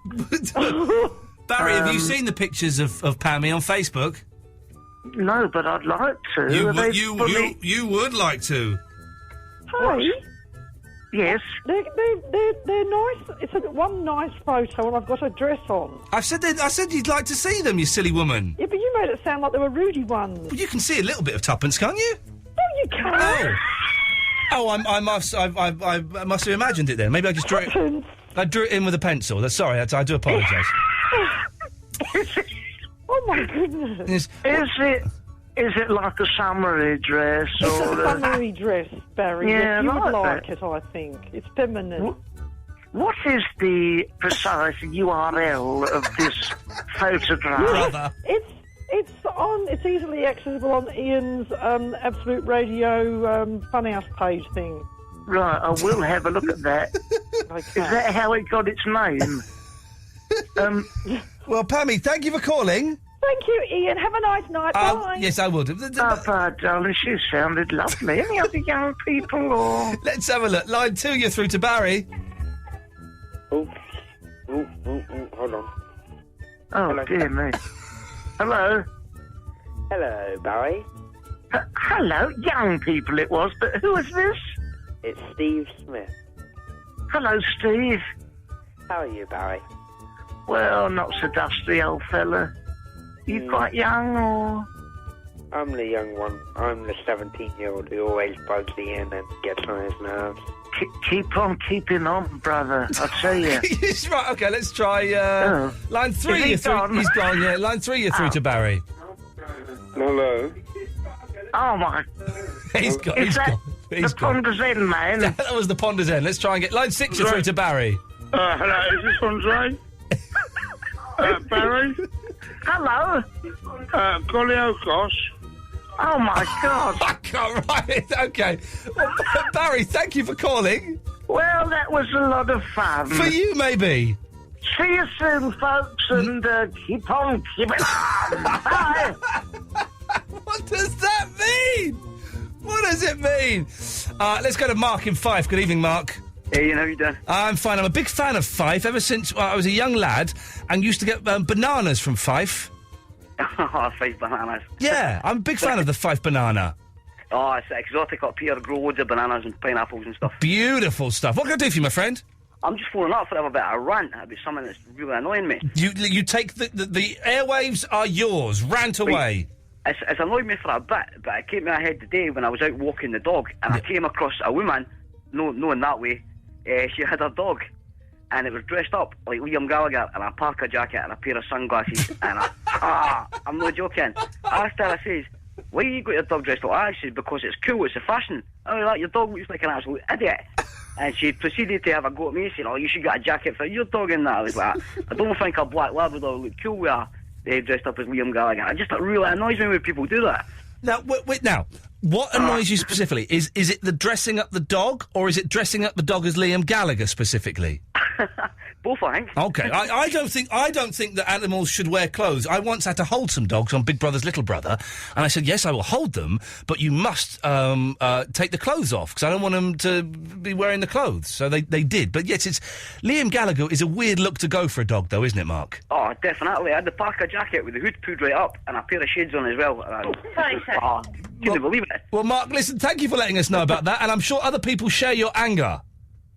Barry, have you seen the pictures of Pammy on Facebook? No, but I'd like to. You would like to. Hey. Yes. They're nice. It's one nice photo, and I've got a dress on. I said you'd like to see them, you silly woman. Yeah, but you made it sound like they were Rudy ones. Well, you can see a little bit of tuppence, can't you? No, you can't. I must have imagined it then. Maybe I just drew it. I drew it in with a pencil. Sorry, I do apologise. Oh my goodness! Is it like a summery dress or it's a summery dress, Barry? Yeah, you would like like it, I think. It's feminine. What is the precise URL of this photograph? It's easily accessible on Ian's Absolute Radio Funhouse page thing. Right, I will have a look at that. Okay. Is that how it got its name? Well, Pammy, thank you for calling. Thank you, Ian. Have a nice night. Bye. Yes, I will do. Bye, darling. She sounded lovely. Any other young people or... Let's have a look. Line 2, you're through to Barry. Hold on. Oh, hello. Dear me. Hello. Hello, Barry. Hello. Young people it was, but who is this? It's Steve Smith. Hello, Steve. How are you, Barry? Well, not so dusty, old fella. You quite young, or...? I'm the young one. I'm the 17-year-old who always bugs Ian and gets on his nerves. Keep on keeping on, brother, I tell you. Right, OK, let's try... Line 3, you're through... He's gone, yeah. Line 3, you're through to Barry. Hello. Oh, my... He's gone. The Ponder's End, man. That was the Ponder's End. Let's try and get... Line 6, you're through to Barry. Hello, is this Andre? Barry? Hello? Golly-o-gosh. Oh, my God. Right, OK. Well, Barry, thank you for calling. Well, that was a lot of fun. For you, maybe. See you soon, folks, and keep on keeping on. Bye. What does that mean? What does it mean? Let's go to Mark in Fife. Good evening, Mark. Hey, Ian, how you doing? I'm fine. I'm a big fan of Fife ever since I was a young lad and used to get bananas from Fife. Oh, Fife bananas. Yeah, I'm a big fan of the Fife banana. Oh, it's exotic up here. Grow loads of bananas and pineapples and stuff. Beautiful stuff. What can I do for you, my friend? I'm just phoning up for a bit of a rant about something that's really annoying me. You take the airwaves are yours. Rant away. It's annoyed me for a bit, but it came to my head today when I was out walking the dog and I came across a woman, no in that way. She had a dog, and it was dressed up like Liam Gallagher in a parka jacket and a pair of sunglasses. And I'm not joking. I asked her, I says, why you got your dog dressed up? She says, because it's cool, it's a fashion. Oh, like your dog looks like an absolute idiot. And she proceeded to have a go at me, saying, oh, you should get a jacket for your dog in that. I was like, I don't think a black Labrador would look cool with her dressed up as Liam Gallagher. It just really annoys me when people do that. Now, wait, now, what annoys you specifically? Is it the dressing up the dog, or is it dressing up the dog as Liam Gallagher specifically? Both, I think. Okay, I don't think that animals should wear clothes. I once had to hold some dogs on Big Brother's Little Brother, and I said, yes, I will hold them, but you must take the clothes off, because I don't want them to be wearing the clothes. So they did. But yes, Liam Gallagher is a weird look to go for a dog, though, isn't it, Mark? Oh, definitely. I had the parka jacket with the hood pulled right up, and a pair of shades on as well. Can you believe it? Well, Mark, listen, thank you for letting us know about that, and I'm sure other people share your anger.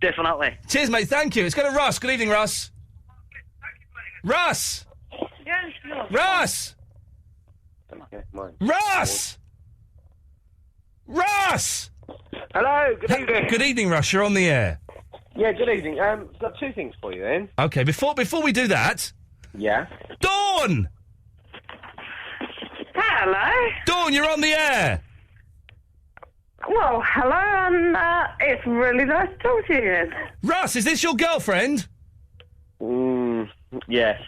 Definitely. Cheers, mate, thank you. Let's go to Russ. Good evening, Russ. Russ! Yes, no. Russ! Russ! Russ! Hello, good evening. Good evening, Russ. You're on the air. Yeah, good evening. Got two things for you then. Okay, before we do that... Yeah? Dawn! Hello. Dawn, you're on the air. Well, hello, and it's really nice to talk to you again. Russ, is this your girlfriend? Yes.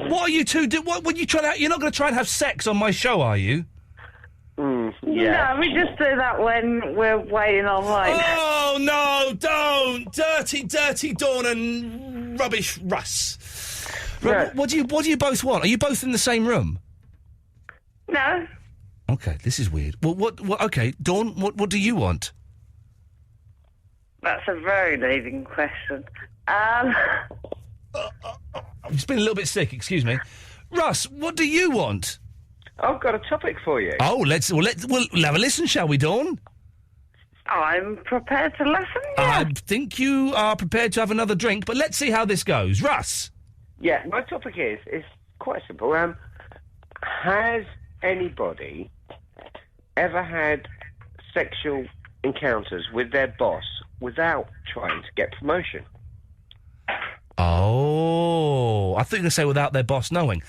What are you two do? What you trying to? You're not going to try and have sex on my show, are you? Yeah. No, we just do that when we're waiting online. Oh no! Don't, dirty Dawn and rubbish Russ. Yeah. What do you both want? Are you both in the same room? No. Okay, this is weird. Well, what? Okay, Dawn, what do you want? That's a very leading question. I've just been a little bit sick. Excuse me, Russ. What do you want? I've got a topic for you. Oh, we'll have a listen, shall we, Dawn? I'm prepared to listen. Yeah. I think you are prepared to have another drink, but let's see how this goes, Russ. Yeah, my topic is quite simple. Has anybody ever had sexual encounters with their boss without trying to get promotion? Oh, I thought you were going to say without their boss knowing.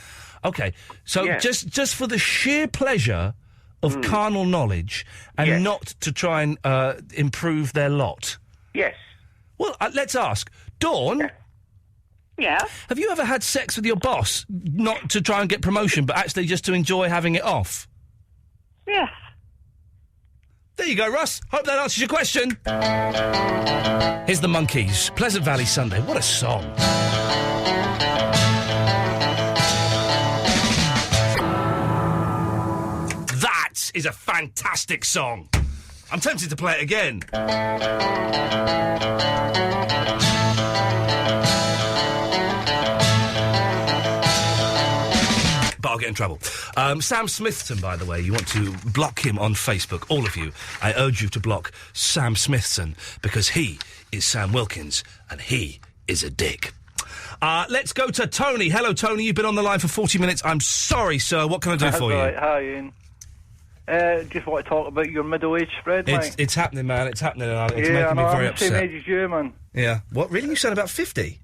Okay, so Yeah. just for the sheer pleasure of carnal knowledge and not to try and improve their lot. Yes. Well, let's ask. Dawn? Yeah? Have you ever had sex with your boss, not to try and get promotion, but actually just to enjoy having it off? Yes. There you go, Russ. Hope that answers your question. Here's the Monkees. Pleasant Valley Sunday. What a song. That is a fantastic song. I'm tempted to play it again. But I'll get in trouble. Sam Smithson, by the way, you want to block him on Facebook, all of you. I urge you to block Sam Smithson because he is Sam Wilkins and he is a dick. Let's go to Tony. Hello, Tony. You've been on the line for 40 minutes. I'm sorry, sir. What can I do for you? Hi, Ian. Just want to talk about your middle-age spread, mate. It's happening, man. It's happening. And it's Yeah, making me very I'm upset. the same age as you, man. Yeah. What? Really? You sound about 50.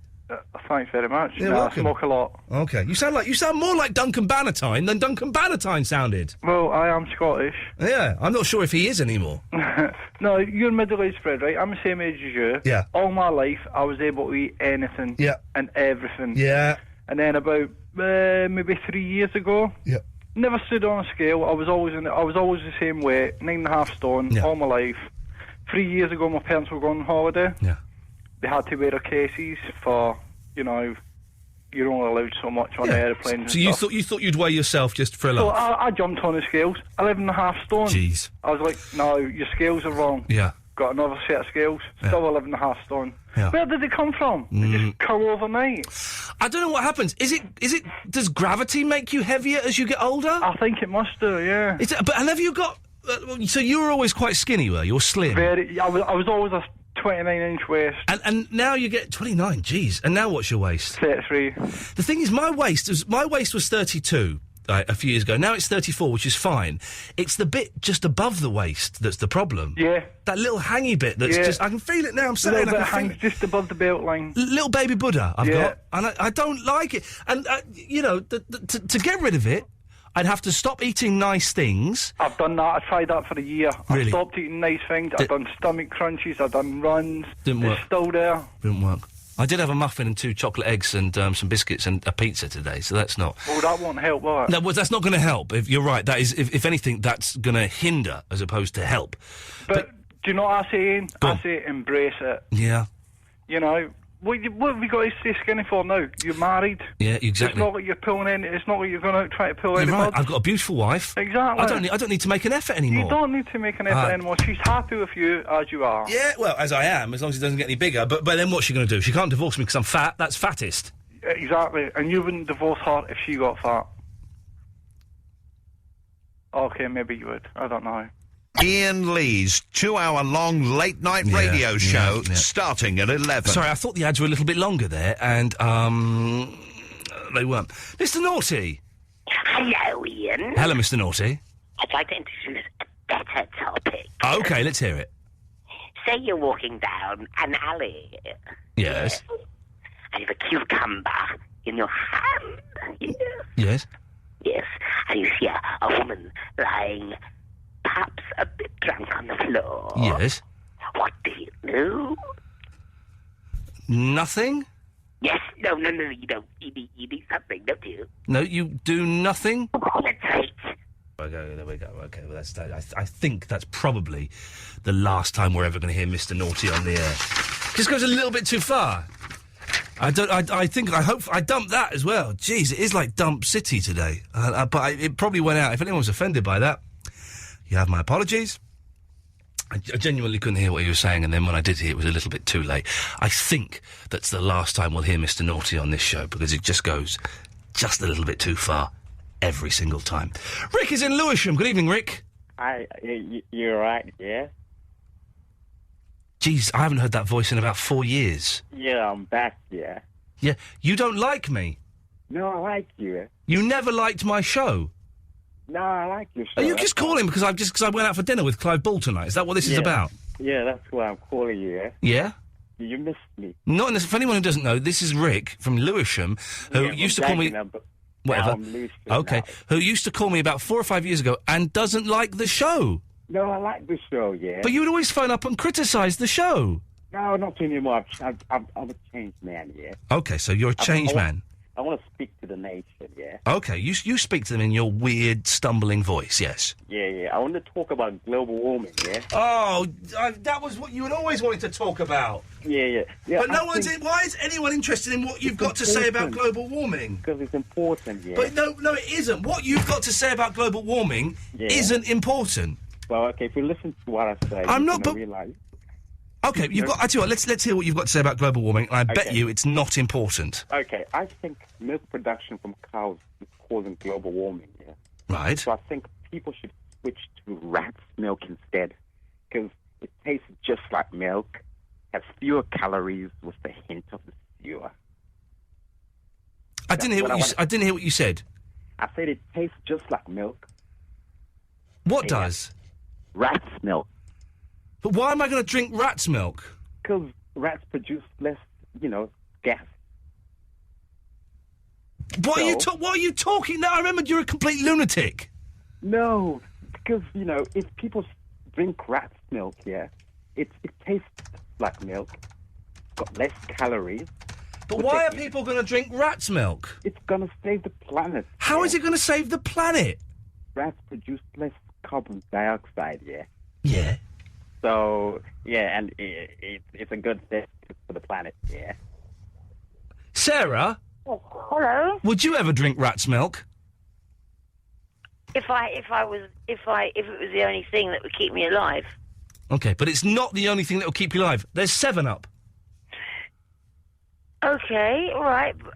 Thanks very much. You're No, I welcome. smoke a lot. Okay. You sound more like Duncan Bannatyne than Duncan Bannatyne sounded. Well, I am Scottish. Yeah. I'm not sure if he is anymore. No, you're middle-aged spread, right? I'm the same age as you. Yeah. All my life, I was able to eat anything. Yeah. And everything. Yeah. And then about maybe 3 years ago. Yeah. Never stood on a scale. I was always the same weight, 9.5 stone, all my life. 3 years ago, my parents were going on holiday. Yeah. They had to wear their cases for, you're only allowed so much on the airplane. So you thought you'd weigh yourself just for a So laugh? I jumped on the scales, 11.5 stone. Jeez. I was like, no, your scales are wrong. Yeah. Got another set of scales, still 11.5 stone. Yeah. Where did they come from? They just come overnight. I don't know what happens. Does gravity make you heavier as you get older? I think it must do, yeah. And have you got... so you were always quite skinny, were you? Or slim? I was always a 29-inch waist. And now you get 29, jeez. And now what's your waist? 33. The thing is, my waist was 32 a few years ago. Now it's 34, which is fine. It's the bit just above the waist that's the problem. Yeah. That little hangy bit that's just... I can feel it now. I'm saying Little bit hangs just above the belt line. Little baby Buddha I've got. And I don't like it. And, to get rid of it, I'd have to stop eating nice things. I've done that. I tried that for a year. Really? I stopped eating nice things. I've done stomach crunches. I've done runs. Didn't work. It's still there. Didn't work. I did have a muffin and 2 chocolate eggs and some biscuits and a pizza today, so that's not... Well, that won't help, will it? No, well, that's not going to help. If you're right, that is, if anything, that's going to hinder as opposed to help. But do you know what I say, Ian? I say embrace it. Yeah. You know, what have you got to stay skinny for now? You're married. Yeah, exactly. It's not like you're pulling in. It's not like you're going to try to pull You're any right. blood. I've got a beautiful wife. Exactly. I don't need to make an effort anymore. You don't need to make an effort anymore. She's happy with you as you are. Yeah, well, as I am, as long as it doesn't get any bigger. But then what's she going to do? She can't divorce me because I'm fat. That's fattest. Exactly. And you wouldn't divorce her if she got fat. Okay, maybe you would. I don't know. Iain Lee's 2-hour-long late-night radio show starting at 11. Sorry, I thought the ads were a little bit longer there, and, they weren't. Mr. Naughty! Hello, Ian. Hello, Mr. Naughty. I'd like to introduce a better topic. OK, let's hear it. Say you're walking down an alley. Yes. And you have a cucumber in your hand. Yes. Yes. Yes. And you see a woman lying, perhaps a bit drunk on the floor. Yes. What do you do? Nothing? Yes. No, you don't. You need something, don't you? No, you do nothing? Let's wait. Okay, there we go. Okay, well, that's that. I think that's probably the last time we're ever going to hear Mr. Naughty on the air. Just goes a little bit too far. I hope I dumped that as well. Jeez, it is like Dump City today. But it probably went out. If anyone was offended by that, you have my apologies. I genuinely couldn't hear what he was saying, and then when I did hear it was a little bit too late. I think that's the last time we'll hear Mr. Naughty on this show, because it just goes just a little bit too far every single time. Rick is in Lewisham. Good evening, Rick. You're right, yeah? Jeez, I haven't heard that voice in about 4 years. Yeah, I'm back, yeah. Yeah, you don't like me. No, I like you. You never liked my show. No, I like your show. Are you just calling because I went out for dinner with Clive Ball tonight? Is that what this is about? Yeah, that's why I'm calling you, yeah? Yeah? You missed me. Not in this, for anyone who doesn't know, this is Rick from Lewisham, who used to call me... Whatever. Okay. Who used to call me about 4 or 5 years ago and doesn't like the show. No, I like the show, yeah. But you would always phone up and criticise the show. No, not anymore. I'm a changed man, yeah. Okay, so you're a changed man. I want to speak to the nation, yeah. Okay, you speak to them in your weird, stumbling voice, yes. Yeah. I want to talk about global warming, yeah. Oh, that was what you had always wanted to talk about. Yeah. But why is anyone interested in what you've got to say about global warming? Because it's important, yeah. But no, it isn't. What you've got to say about global warming isn't important. Well, okay, if you listen to what I say, I'm not, realise... Okay, I tell you what, let's hear what you've got to say about global warming, and I bet you it's not important. Okay, I think milk production from cows is causing global warming, yeah? Right. So I think people should switch to rat's milk instead, because it tastes just like milk, has fewer calories with the hint of the sewer. I didn't hear what you said. I said it tastes just like milk. What does? Rat's milk. But why am I going to drink rat's milk? Because rats produce less, gas. What are you talking now? I remembered you're a complete lunatic. No, because, if people drink rat's milk, it tastes like milk, got less calories. But why are people going to drink rat's milk? It's going to save the planet. How is it going to save the planet? Rats produce less carbon dioxide, yeah. Yeah. So, and it's a good thing for the planet, yeah. Sarah? Oh, hello? Would you ever drink rat's milk? If it was the only thing that would keep me alive. Okay, but it's not the only thing that will keep you alive. There's 7-Up. Okay, all right. If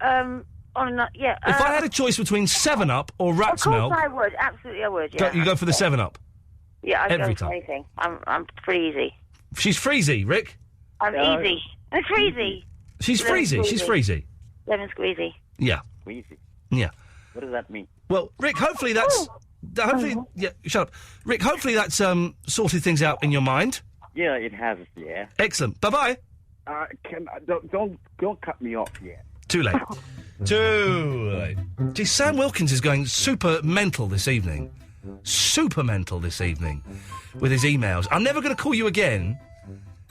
I had a choice between 7-Up or rat's milk... Of course I would. Absolutely I would, yeah. You go for the 7-Up? Yeah, I'd every go for time. anything. I'm pretty easy. She's freezy, Rick. I'm easy. I'm freezy. She's freezy. She's freezy. Lemon squeezy. Yeah. Squeezy? Yeah. What does that mean? Well, Rick, hopefully that's... Yeah, shut up. Rick, hopefully that's sorted things out in your mind. Yeah, it has, yeah. Excellent. Bye-bye. Don't cut me off yet. Too late. Too late. Gee, Sam Wilkins is going super mental this evening. Super mental this evening with his emails. I'm never going to call you again.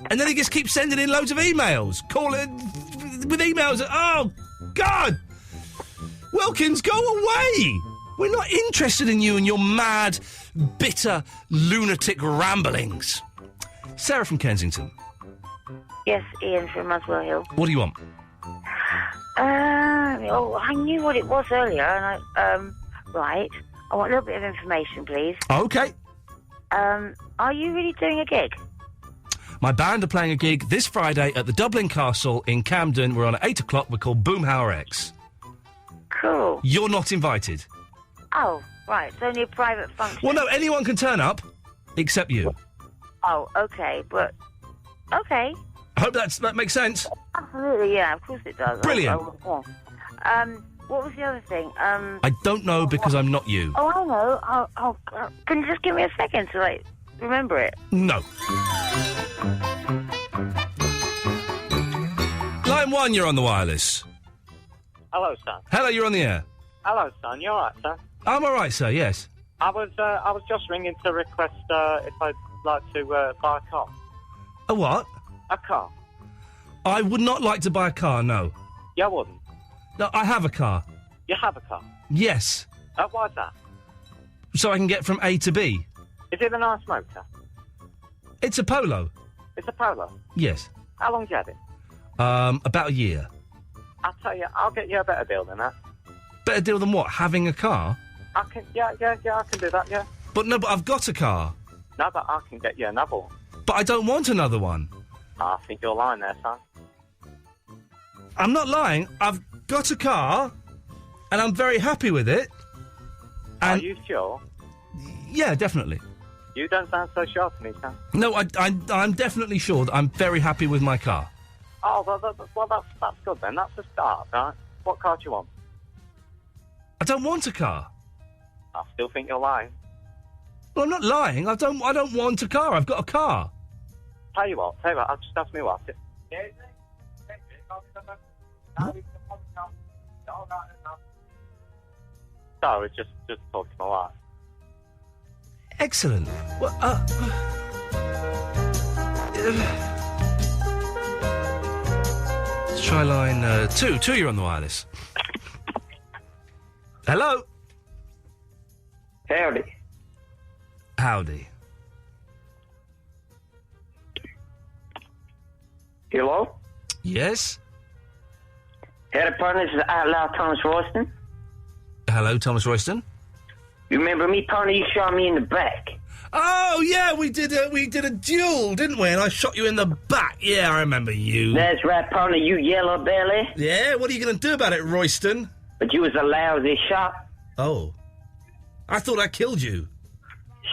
And then he just keeps sending in loads of emails. Calling with emails. Oh, God! Wilkins, go away! We're not interested in you and your mad, bitter, lunatic ramblings. Sarah from Kensington. Yes, Ian from Muswell Hill. What do you want? I knew what it was earlier, and right. I want a little bit of information, please. Okay. Are you really doing a gig? My band are playing a gig this Friday at the Dublin Castle in Camden. We're on at 8 o'clock. We're called Boomhauer X. Cool. You're not invited. Oh, right. It's only a private function. Well, no, anyone can turn up. except you. Oh, okay, but okay. I hope that makes sense. Absolutely, yeah. Of course it does. Brilliant. What was the other thing? I don't know because I'm not you. Oh, I know. Can you just give me a second to remember it? No. Line 1, you're on the wireless. Hello, son. Hello, you're on the air. Hello, son. You all right, sir? I'm all right, sir. Yes. I was just ringing to request if I'd like to buy a car. A what? A car. I would not like to buy a car. No. You wouldn't. No, I have a car. You have a car. Yes. Why's that? So I can get from A to B. Is it a nice motor? It's a Polo. It's a Polo. Yes. How long do you have it? About a year. I'll tell you, I'll get you a better deal than that. Better deal than what? Having a car? I can, yeah, I can do that, yeah. But no, but I've got a car. No, but I can get you another one. But I don't want another one. I think you're lying there, son. I'm not lying. I've got a car, and I'm very happy with it. And Are you sure? Yeah, definitely. You don't sound so sure to me, son. No, I'm definitely sure that I'm very happy with my car. Oh, well, that's good then. That's a start, right? What car do you want? I don't want a car. I still think you're lying. Well, I'm not lying. I don't want a car. I've got a car. Tell you what, I'll just ask me what. Sorry, just talk to my wife. Excellent. Well, let's try line 2. 2, you're on the wireless. Hello. Howdy. Howdy. Hello? Yes? Howdy, partner. This is Outlaw Thomas Royston. Hello, Thomas Royston. You remember me, partner? You shot me in the back. Oh, yeah, we did a duel, didn't we? And I shot you in the back. Yeah, I remember you. That's right, partner. You yellow belly. Yeah, what are you going to do about it, Royston? But you was a lousy shot. Oh. I thought I killed you.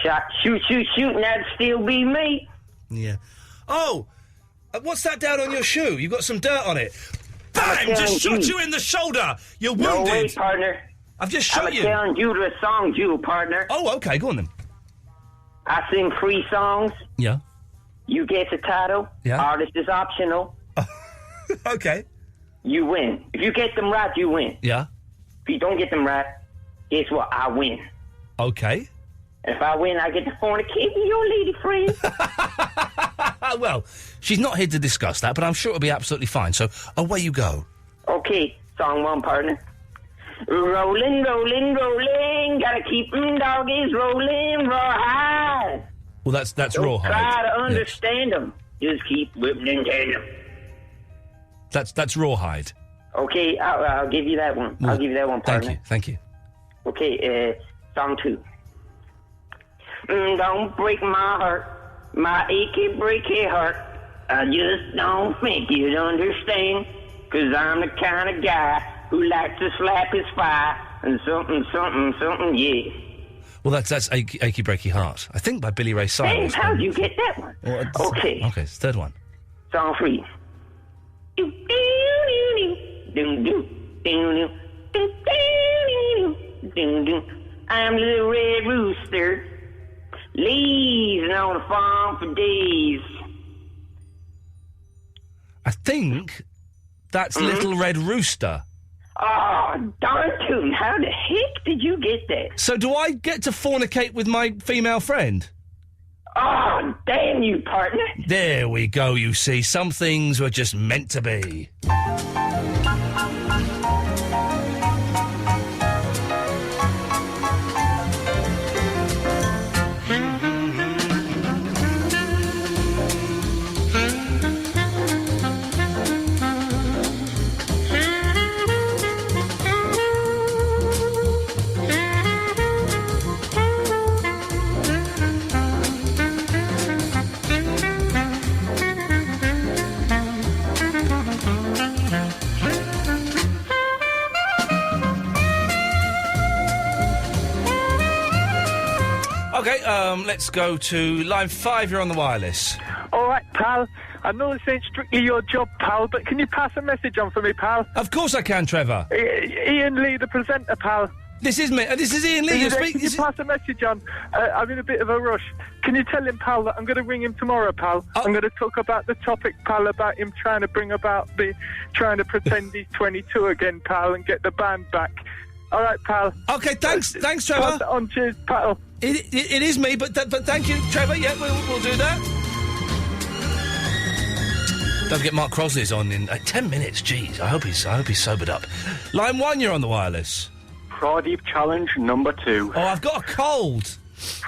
Shot, shoot, and that'd still be me. Yeah. Oh, what's that down on your shoe? You've got some dirt on it. Bang! Just shot you in the shoulder. You're wounded. No way, partner. I've just shot you. I'm telling you the song, you partner. Oh, okay, go on then. I sing free songs. Yeah. You get the title. Yeah. Artist is optional. Okay. You win. If you get them right, you win. Yeah. If you don't get them right, guess what? I win. Okay. And if I win, I get to fornicate with your lady friend. Well, she's not here to discuss that, but I'm sure it'll be absolutely fine. So away you go. Okay, song 1, partner. Rolling, rolling, rolling. Gotta keep them doggies rolling rawhide. Well, that's Don't rawhide. try to understand them. Just keep whipping and tandem. That's rawhide. Okay, I'll give you that one. I'll give you that one, partner. Thank you. Okay, song 2. Don't break my heart, my achy, breaky heart. I just don't think you'd understand, 'cause I'm the kind of guy who likes to slap his fire and something, something, something, yeah. Well, that's Achy Breaky Heart, I think, by Billy Ray Cyrus. Hey, how'd you get that one? Well, Okay. Okay, it's the third one. Song 3. I'm little red rooster, lazing on the farm for days. I think that's Little Red Rooster. Oh, darn tootin', how the heck did you get that? So do I get to fornicate with my female friend? Oh, damn you, partner. There we go, you see. Some things were just meant to be. OK, let's go to line 5. You're on the wireless. All right, pal. I know this ain't strictly your job, pal, but can you pass a message on for me, pal? Of course I can, Trevor. Iain Lee, the presenter, pal. This is me. This is Iain Lee. Can you pass a message on? I'm in a bit of a rush. Can you tell him, pal, that I'm going to ring him tomorrow, pal? I'm going to talk about the topic, pal, about him trying to pretend he's 22 again, pal, and get the band back. All right, pal. OK, thanks, Trevor. Pass it on, cheers, pal. It is me, but thank you, Trevor. Yeah, we'll do that. Don't forget Mark Crosley's on in 10 minutes. Jeez, I hope he's sobered up. Line 1, you're on the wireless. Pradeep challenge number 2. Oh, I've got a cold.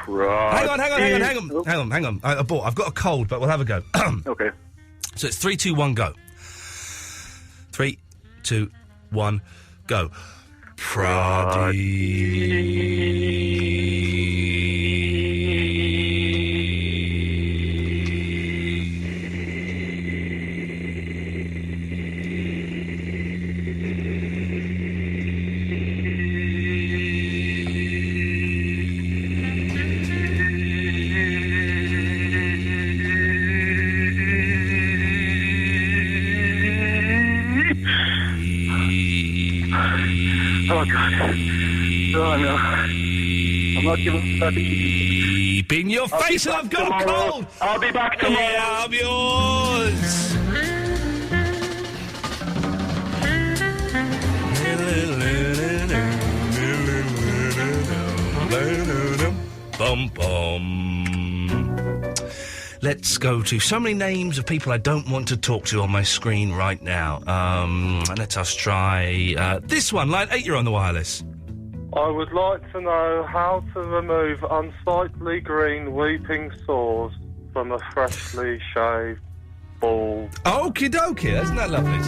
Hang on. I've got a cold, but we'll have a go. Okay. So it's 3, 2, 1, go. 3, 2, 1, go. Oh, God. Oh, no. I'm not giving that. Deep in your face, and I've got a cold. I'll be back tomorrow. Yeah, I'm yours. Bum, bum. Let's go to so many names of people I don't want to talk to on my screen right now. Let us try this one. Line 8, you're on the wireless. I would like to know how to remove unsightly green weeping sores from a freshly shaved bald. Okie dokie, isn't that lovely?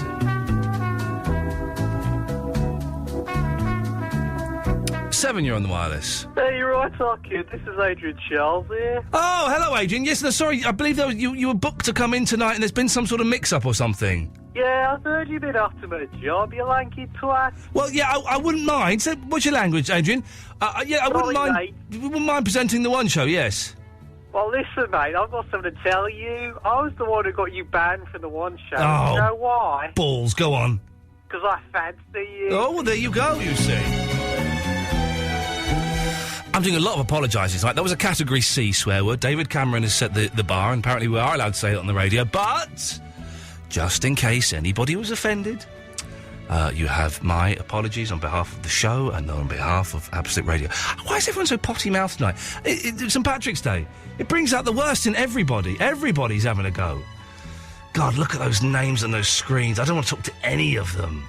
Seven, you're on the wireless. Hey, you're right, kid. This is Adrian Charles here. Oh, hello, Adrian. Yes, no, sorry, I believe you were booked to come in tonight and there's been some sort of mix-up or something. Yeah, I've heard you've been after my job, you lanky twat. Well, yeah, I wouldn't mind. So, what's your language, Adrian? Yeah, I wouldn't mind. Mate. You wouldn't mind presenting the One Show, yes. Well, listen, mate, I've got something to tell you. I was the one who got you banned from the One Show. Oh, you know why? Balls, go on. Because I fancy you. Oh, well, there you go, you see. I'm doing a lot of apologising tonight. That was a Category C swear word. David Cameron has set the bar, and apparently we are allowed to say it on the radio, but just in case anybody was offended, you have my apologies on behalf of the show and on behalf of Absolute Radio. Why is everyone so potty-mouthed tonight? It's St Patrick's Day. It brings out the worst in everybody. Everybody's having a go. God, look at those names on those screens. I don't want to talk to any of them.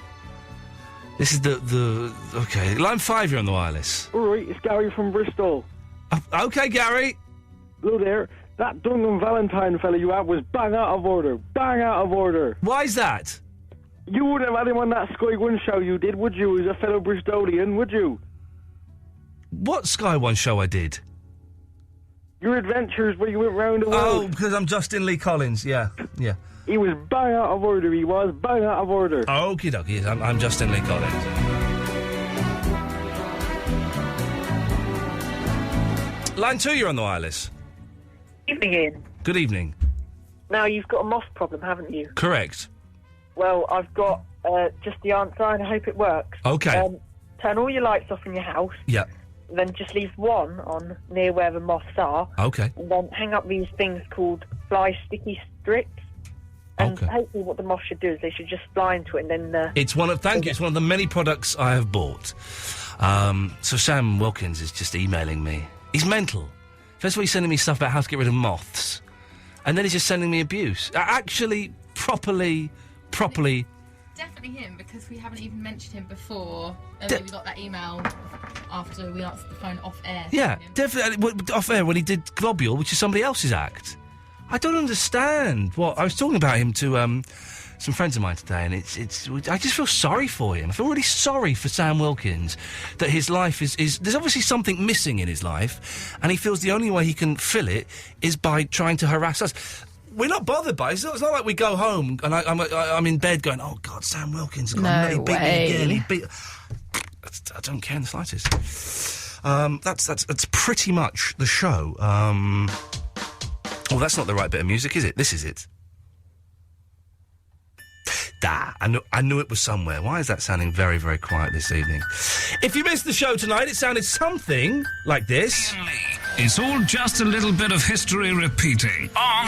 This is the... OK, line 5, you're on the wireless. All right, it's Gary from Bristol. OK, Gary. Hello there. That Duncan Valentine fella you had was bang out of order. Bang out of order. Why's that? You wouldn't have had him on that Sky One show you did, would you, as a fellow Bristolian, would you? What Sky One show I did? Your adventures where you went round the world. Oh, because I'm Justin Lee Collins, yeah. He was bang out of order, he was. Bang out of order. Okie dokie, yes, I'm Justin Lee Collins. Line 2, you're on the wireless. Evening, Ian. Good evening. Now, you've got a moth problem, haven't you? Correct. Well, I've got just the answer, and I hope it works. OK. Turn all your lights off in your house. Yeah. Then just leave one on near where the moths are. OK. And then hang up these things called fly sticky strips. And hopefully what the moths should do is they should just fly into it and then... It's one of the many products I have bought. So Sam Wilkins is just emailing me. He's mental. First of all, he's sending me stuff about how to get rid of moths. And then he's just sending me abuse. Actually, properly... Definitely him, because we haven't even mentioned him before. And then we got that email after we answered the phone off air. Yeah, definitely off air when he did Globule, which is somebody else's act. I don't understand what I was talking about him to some friends of mine today, and it's. I just feel sorry for him. I feel really sorry for Sam Wilkins that his life is. There's obviously something missing in his life, and he feels the only way he can fill it is by trying to harass us. We're not bothered by it. It's not like we go home and I'm in bed going, oh God, Sam Wilkins has got he beat me again. I don't care in the slightest. That's pretty much the show. Oh, that's not the right bit of music, is it? This is it. I knew it was somewhere. Why is that sounding very, very quiet this evening? If you missed the show tonight, it sounded something like this. It's all just a little bit of history repeating on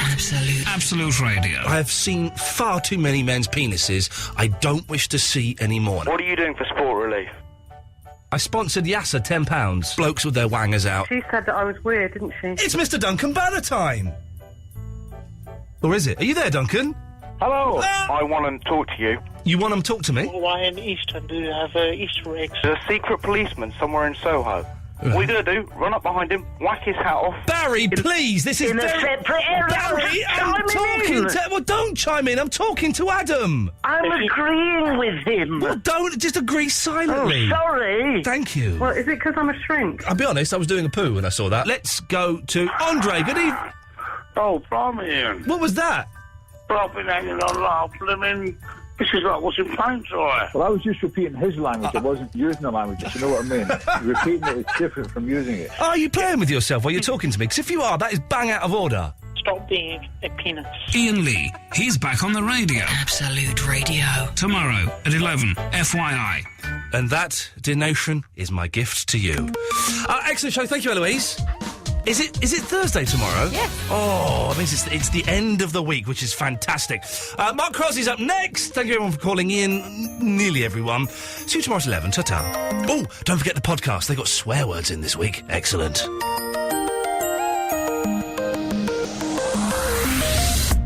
Absolute Radio. I have seen far too many men's penises I don't wish to see anymore. What are you doing for sport relief? I sponsored Yasser, £10. Blokes with their wangers out. She said that I was weird, didn't she? It's Mr. Duncan Banner time! Or is it? Are you there, Duncan? Hello. I want to talk to you. You want to talk to me? Why in Eastern do you have Easter eggs? There's a secret policeman somewhere in Soho. What are you going to do? Run up behind him, whack his hat off. Barry, please, this is in a separate area. Barry, I'm talking to... Well, don't chime in. I'm talking to Adam. I'm agreeing with him. Well, don't. Just agree silently. Oh, sorry. Thank you. Well, is it because I'm a shrink? I'll be honest, I was doing a poo when I saw that. Let's go to Andre. Good evening. Oh, blimey, Ian. What was that? Well, I've been hanging on like blimmin'... This is like watching paint dry. Well, I was just repeating his language. I wasn't using the language, if you know what I mean. Repeating it is different from using it. Are you playing with yourself while you're talking to me? Because if you are, that is bang out of order. Stop being a penis. Iain Lee, he's back on the radio. Absolute Radio. Tomorrow at 11, FYI. And that, dear nation, is my gift to you. Excellent show. Thank you, Eloise. Is it Thursday tomorrow? Yes. Oh, it means it's the end of the week, which is fantastic. Mark Crosby's up next. Thank you, everyone, for calling in. Nearly everyone. See you tomorrow at 11. Ta-ta. Oh, don't forget the podcast. They got swear words in this week. Excellent.